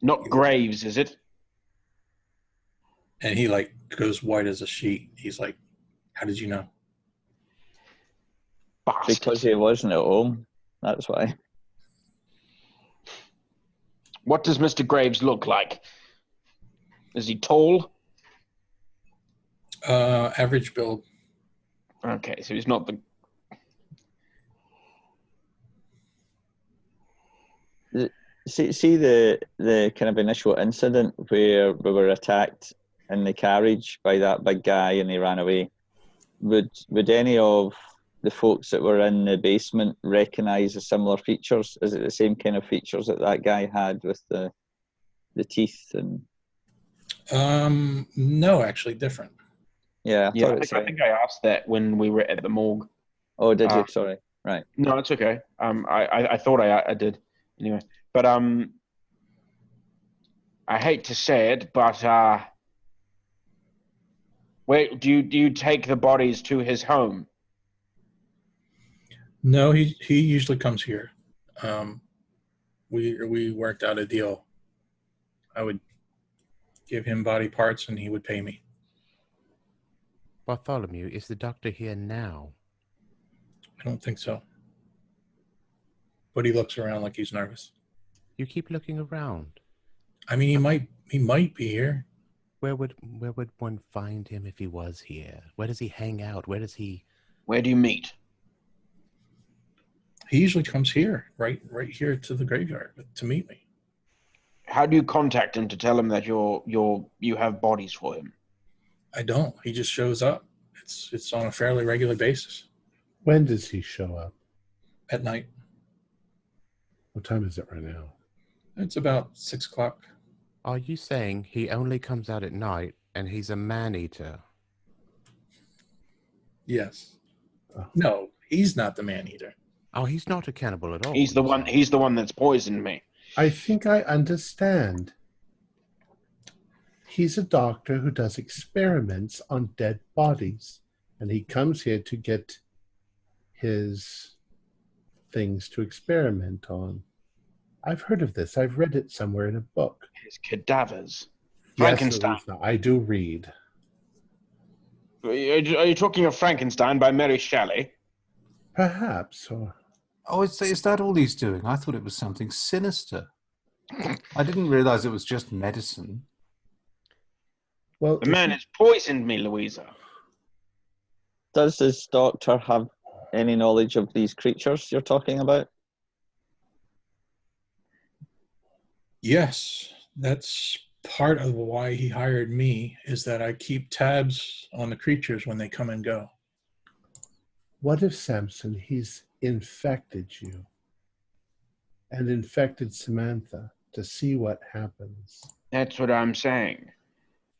Not Graves, is it? And he goes white as a sheet. He's like, how did you know? Bastard. Because he wasn't at home. That's why. What does Mr. Graves look like? Is he tall? Average build. Okay, so he's not the... See the kind of initial incident where we were attacked in the carriage by that big guy and he ran away. Would any of the folks that were in the basement recognise the similar features? Is it the same kind of features that guy had with the teeth and? No, actually different. Yeah, I think I asked that when we were at the morgue. Oh, did you? Sorry. Right. No, it's okay. I thought I did anyway. But I hate to say it, but wait, do you take the bodies to his home? No, he usually comes here. We worked out a deal. I would give him body parts and he would pay me. Bartholomew, is the doctor here now? I don't think so. But he looks around like he's nervous. You keep looking around. I mean, he might be here. Where would one find him if he was here? Where does he hang out? Where do you meet? He usually comes here, right here to the graveyard to meet me. How do you contact him to tell him that you have bodies for him? I don't. He just shows up. It's on a fairly regular basis. When does he show up? At night. What time is it right now? It's about 6 o'clock. Are you saying he only comes out at night and he's a man-eater? Yes. No, he's not the man-eater. Oh, he's not a cannibal at all. He's the one that's poisoned me. I think I understand. He's a doctor who does experiments on dead bodies, and he comes here to get his things to experiment on. I've heard of this. I've read it somewhere in a book. His cadavers. Yes, Frankenstein. I do read. Are you talking of Frankenstein by Mary Shelley? Perhaps. Or... Oh, is that all he's doing? I thought it was something sinister. I didn't realize it was just medicine. Well, the man has poisoned me, Louisa. Does this doctor have any knowledge of these creatures you're talking about? Yes, that's part of why he hired me, is that I keep tabs on the creatures when they come and go. What if, Samson, he's infected you and infected Samantha to see what happens? That's what I'm saying.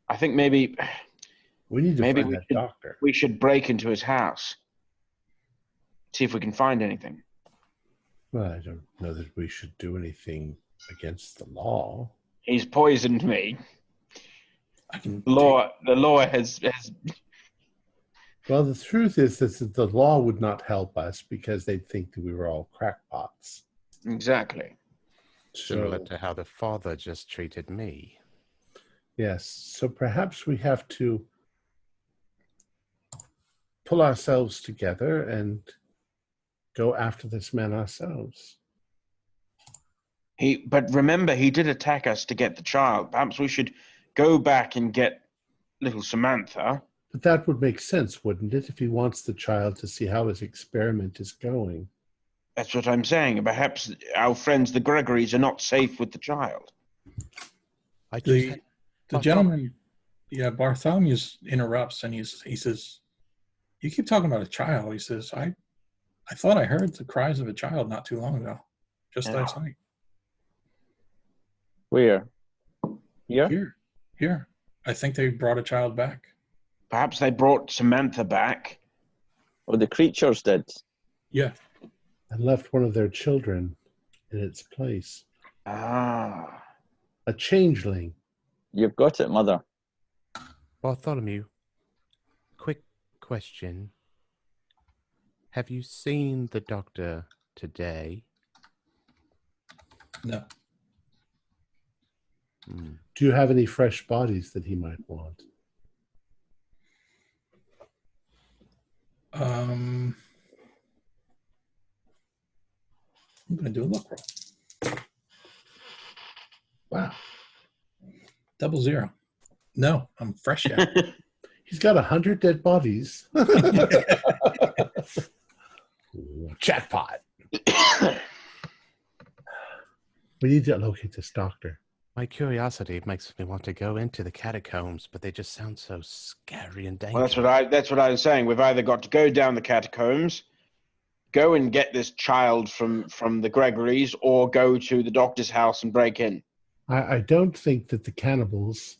I think maybe We need to Maybe find that doctor. we should break into his house. See if we can find anything. Well, I don't know that we should do anything against the law. He's poisoned me. I can The law has Well, the truth is that the law would not help us because they'd think that we were all crackpots. exactly. Similar So, to how the father just treated me. yes, so perhaps we have to pull ourselves together and go after this man ourselves. But remember, he did attack us to get the child. Perhaps we should go back and get little Samantha. But that would make sense, wouldn't it, if he wants the child to see how his experiment is going? That's what I'm saying. Perhaps our friends, the Gregorys, are not safe with the child. I just The had, gentleman, Bartholomew interrupts and he says, "You keep talking about a child." He says, I thought I heard the cries of a child not too long ago, just Yeah. last night. Where? Here? Here. I think they brought a child back. Perhaps they brought Samantha back. Or the creatures did. Yeah. And left one of their children in its place. Ah. A changeling. You've got it, Mother. Bartholomew, quick question. Have you seen the doctor today? No. Do you have any fresh bodies that he might want? I'm going to do a luck roll. Wow. 00. No, I'm fresh yet. He's got 100 dead bodies. Jackpot. We need to locate this doctor. My curiosity makes me want to go into the catacombs, but they just sound so scary and Well, dangerous. that's what I was saying. We've either got to go down the catacombs, go and get this child from the Gregorys, or go to the doctor's house and break in. I don't think that the cannibals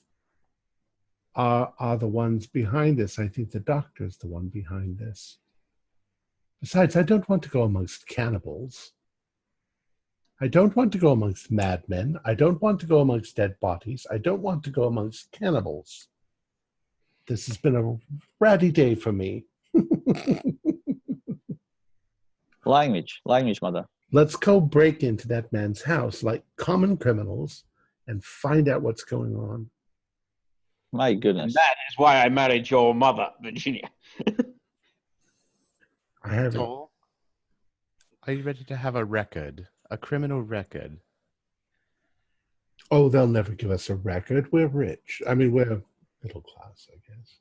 are the ones behind this. I think the doctor's the one behind this. Besides, I don't want to go amongst cannibals. I don't want to go amongst madmen. I don't want to go amongst dead bodies. I don't want to go amongst cannibals. This has been a ratty day for me. Language, Mother. Let's go break into that man's house like common criminals and find out what's going on. My goodness. And that is why I married your mother, Virginia. I haven't. Are you ready to have a record? A criminal record? Oh, they'll never give us a record. We're rich. I mean, we're middle class, I guess.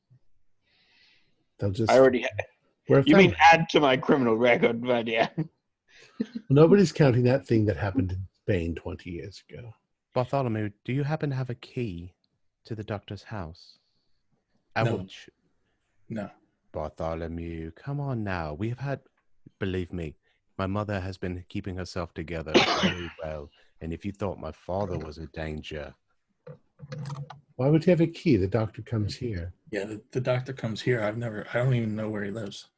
They'll just. I already. You mean family. add to my criminal record, but yeah. Nobody's counting that thing that happened in Spain 20 years ago. Bartholomew, do you happen to have a key to the doctor's house? No. No. Bartholomew, come on now. Believe me, my mother has been keeping herself together very well. And if you thought my father was a danger. Why would he have a key? The doctor comes here. Yeah, the doctor comes here. I don't even know where he lives.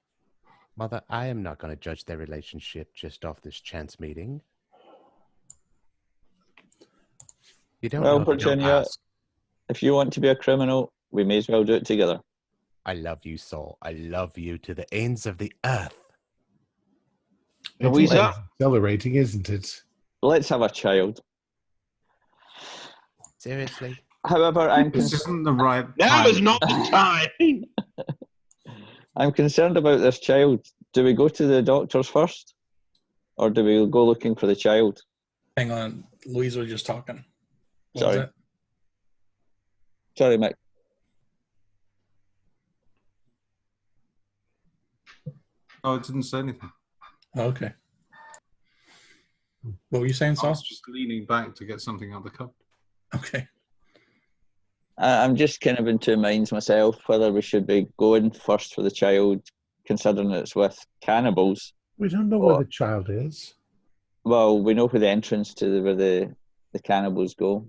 Mother, I am not going to judge their relationship just off this chance meeting. You don't Well, know if you don't Virginia, ask. if you want to be a criminal, we may as well do it together. I love you, Saul. I love you to the ends of the earth. Louisa? It's exhilarating, isn't it? Let's have a child. Seriously? However, This isn't the right Now time. is not the time. I'm concerned about this child. Do we go to the doctors first? Or do we go looking for the child? Hang on. Louisa was just talking. What Sorry. was that? Sorry, Mick. Oh, I didn't say anything. Oh, okay. What were you saying, I Saul? was just leaning back to get something out of the cupboard. Okay. I'm just kind of in two minds myself whether we should be going first for the child, considering it's with cannibals. We don't know where the child is. Well, we know where the entrance to where the cannibals go.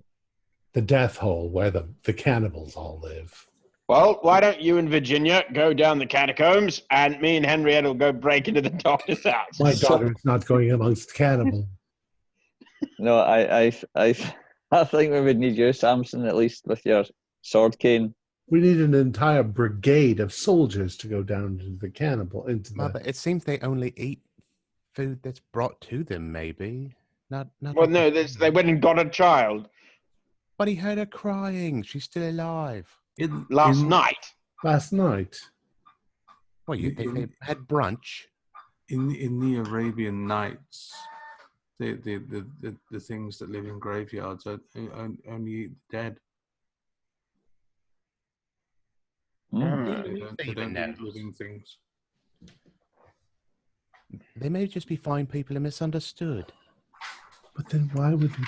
The death hole where the cannibals all live. Well, why don't you and Virginia go down the catacombs, and me and Henrietta will go break into the doctor's house? My daughter is not going amongst cannibals. No, I think we would need you, Samson, at least with your sword cane. We need an entire brigade of soldiers to go down to the cannibal. Mother, it seems they only eat food that's brought to them, maybe. Not Well, like no, they went and got a child But he heard her crying. She's still alive. last night. Last night. Well, they had brunch. In the Arabian Nights, the things that live in graveyards only eat the dead. They don't eat living things. They may just be fine people and misunderstood. But then why would we...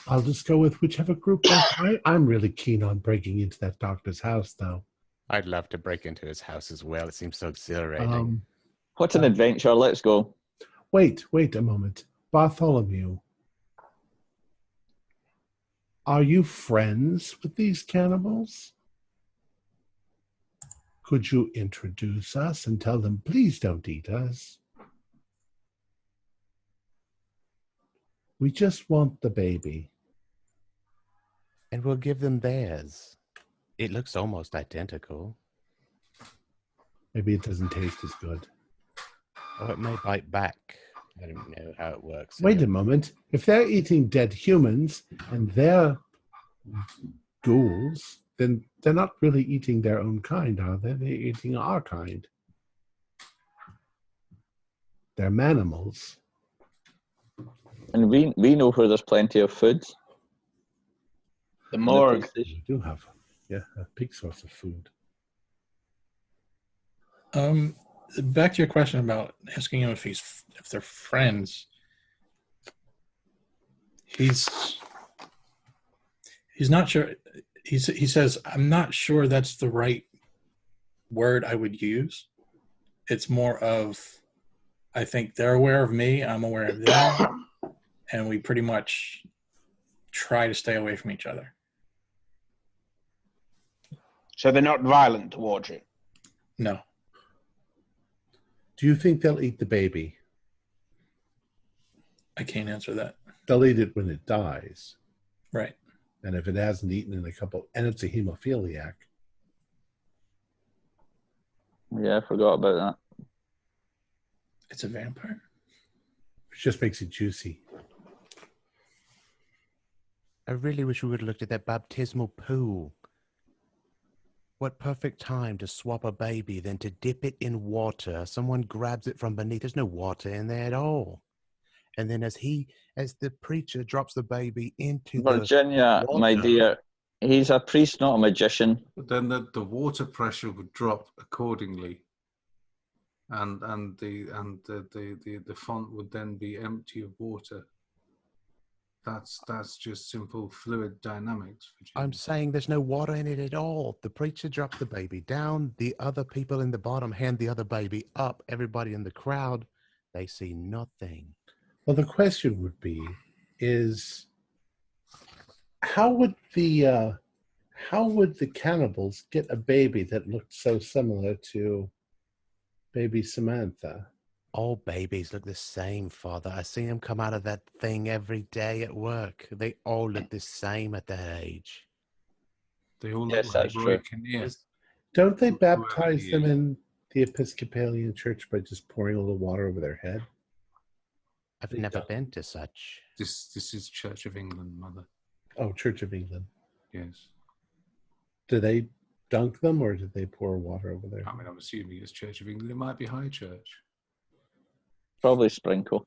I'll just go with whichever group. I'm really keen on breaking into that doctor's house, though. I'd love to break into his house as well. It seems so exhilarating. What's an adventure? Let's go. Wait a moment. Bartholomew, are you friends with these cannibals? Could you introduce us and tell them, please don't eat us? We just want the baby. And we'll give them theirs. It looks almost identical. Maybe it doesn't taste as good. Oh, it may bite back. I don't know how it works. Wait a moment. If they're eating dead humans and they're ghouls, then they're not really eating their own kind, are they? They're eating our kind. They're manimals. And we know where there's plenty of food. The morgue. We do have, a big source of food. Back to your question about asking him if they're friends. He's not sure. He says, I'm not sure that's the right word I would use. It's more of, I think they're aware of me, I'm aware of them, and we pretty much try to stay away from each other. So they're not violent towards you? No. Do you think they'll eat the baby? I can't answer that. They'll eat it when it dies. Right. And if it hasn't eaten in a couple, and it's a hemophiliac. Yeah, I forgot about that. It's a vampire. It just makes it juicy. I really wish we would have looked at that baptismal pool. What perfect time to swap a baby than to dip it in water. Someone grabs it from beneath. There's no water in there at all. And then as the preacher drops the baby into Virginia, the water, my dear, he's a priest, not a magician. But then the water pressure would drop accordingly, and the font would then be empty of water. That's just simple fluid dynamics. I'm saying there's no water in it at all. The preacher drops the baby down. The other people in the bottom hand the other baby up. Everybody in the crowd, they see nothing. Well, the question would be, how would the cannibals get a baby that looked so similar to baby Samantha? All babies look the same, Father. I see them come out of that thing every day at work. They all look the same at that age. They all Yes, look that's like true. Roy Kinnear. Don't they Whoever baptize he them is. in the Episcopalian Church by just pouring a little water over their head? I've never been to such. This is Church of England, Mother. Oh, Church of England. Yes. Do they dunk them or do they pour water over there? I mean, I'm assuming it's Church of England. It might be High Church. Probably sprinkle.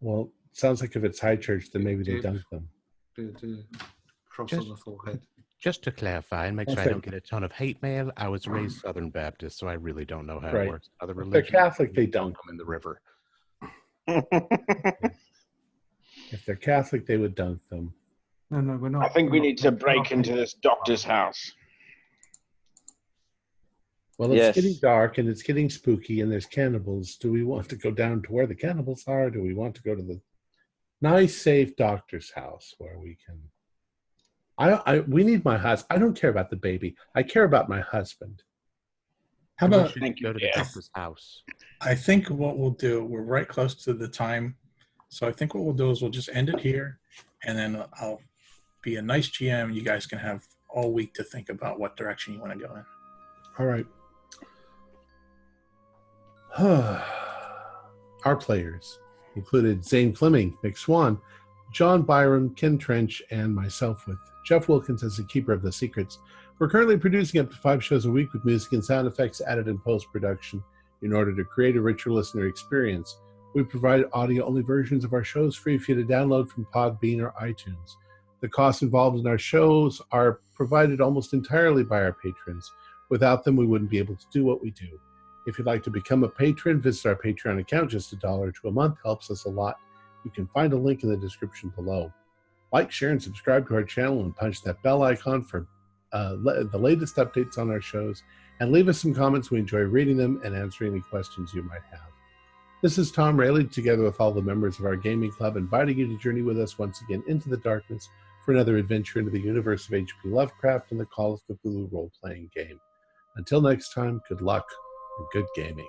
Well, sounds like if it's high church, then maybe they dunk them. Do cross on the forehead. Just to clarify and make sure I Okay. don't get a ton of hate mail, I was raised Southern Baptist, so I really don't know how Right. it works. Other If they're religions, Catholic, they don't dunk. come in the river. If they're Catholic, they would dunk them. No, we're not. I think we we're not- need to we're break not- into this doctor's house. Well, it's Yes. getting dark and it's getting spooky and there's cannibals. Do we want to go down to where the cannibals are? Or do we want to go to the nice, safe doctor's house where we can... we need my husband. I don't care about the baby. I care about my husband. How We about should Thank you, go to the yes. doctor's house? I think what we'll do, we're right close to the time. So I think what we'll do is we'll just end it here. And then I'll be a nice GM. You guys can have all week to think about what direction you want to go in. All right. Our players included Zane Fleming, Mick Swan, John Byram, Ken Trench, and myself with Jeff Wilkins as the keeper of the secrets. We're currently producing up to 5 shows a week with music and sound effects added in post-production in order to create a richer listener experience. We provide audio-only versions of our shows free for you to download from Podbean or iTunes. The costs involved in our shows are provided almost entirely by our patrons. Without them, we wouldn't be able to do what we do. If you'd like to become a patron, visit our Patreon account. Just $1 to a month helps us a lot. You can find a link in the description below. Like, share, and subscribe to our channel and punch that bell icon for the latest updates on our shows. And leave us some comments. We enjoy reading them and answering any questions you might have. This is Tom Rayleigh, together with all the members of our gaming club, inviting you to journey with us once again into the darkness for another adventure into the universe of H.P. Lovecraft and the Call of Cthulhu role-playing game. Until next time, good luck and good gaming.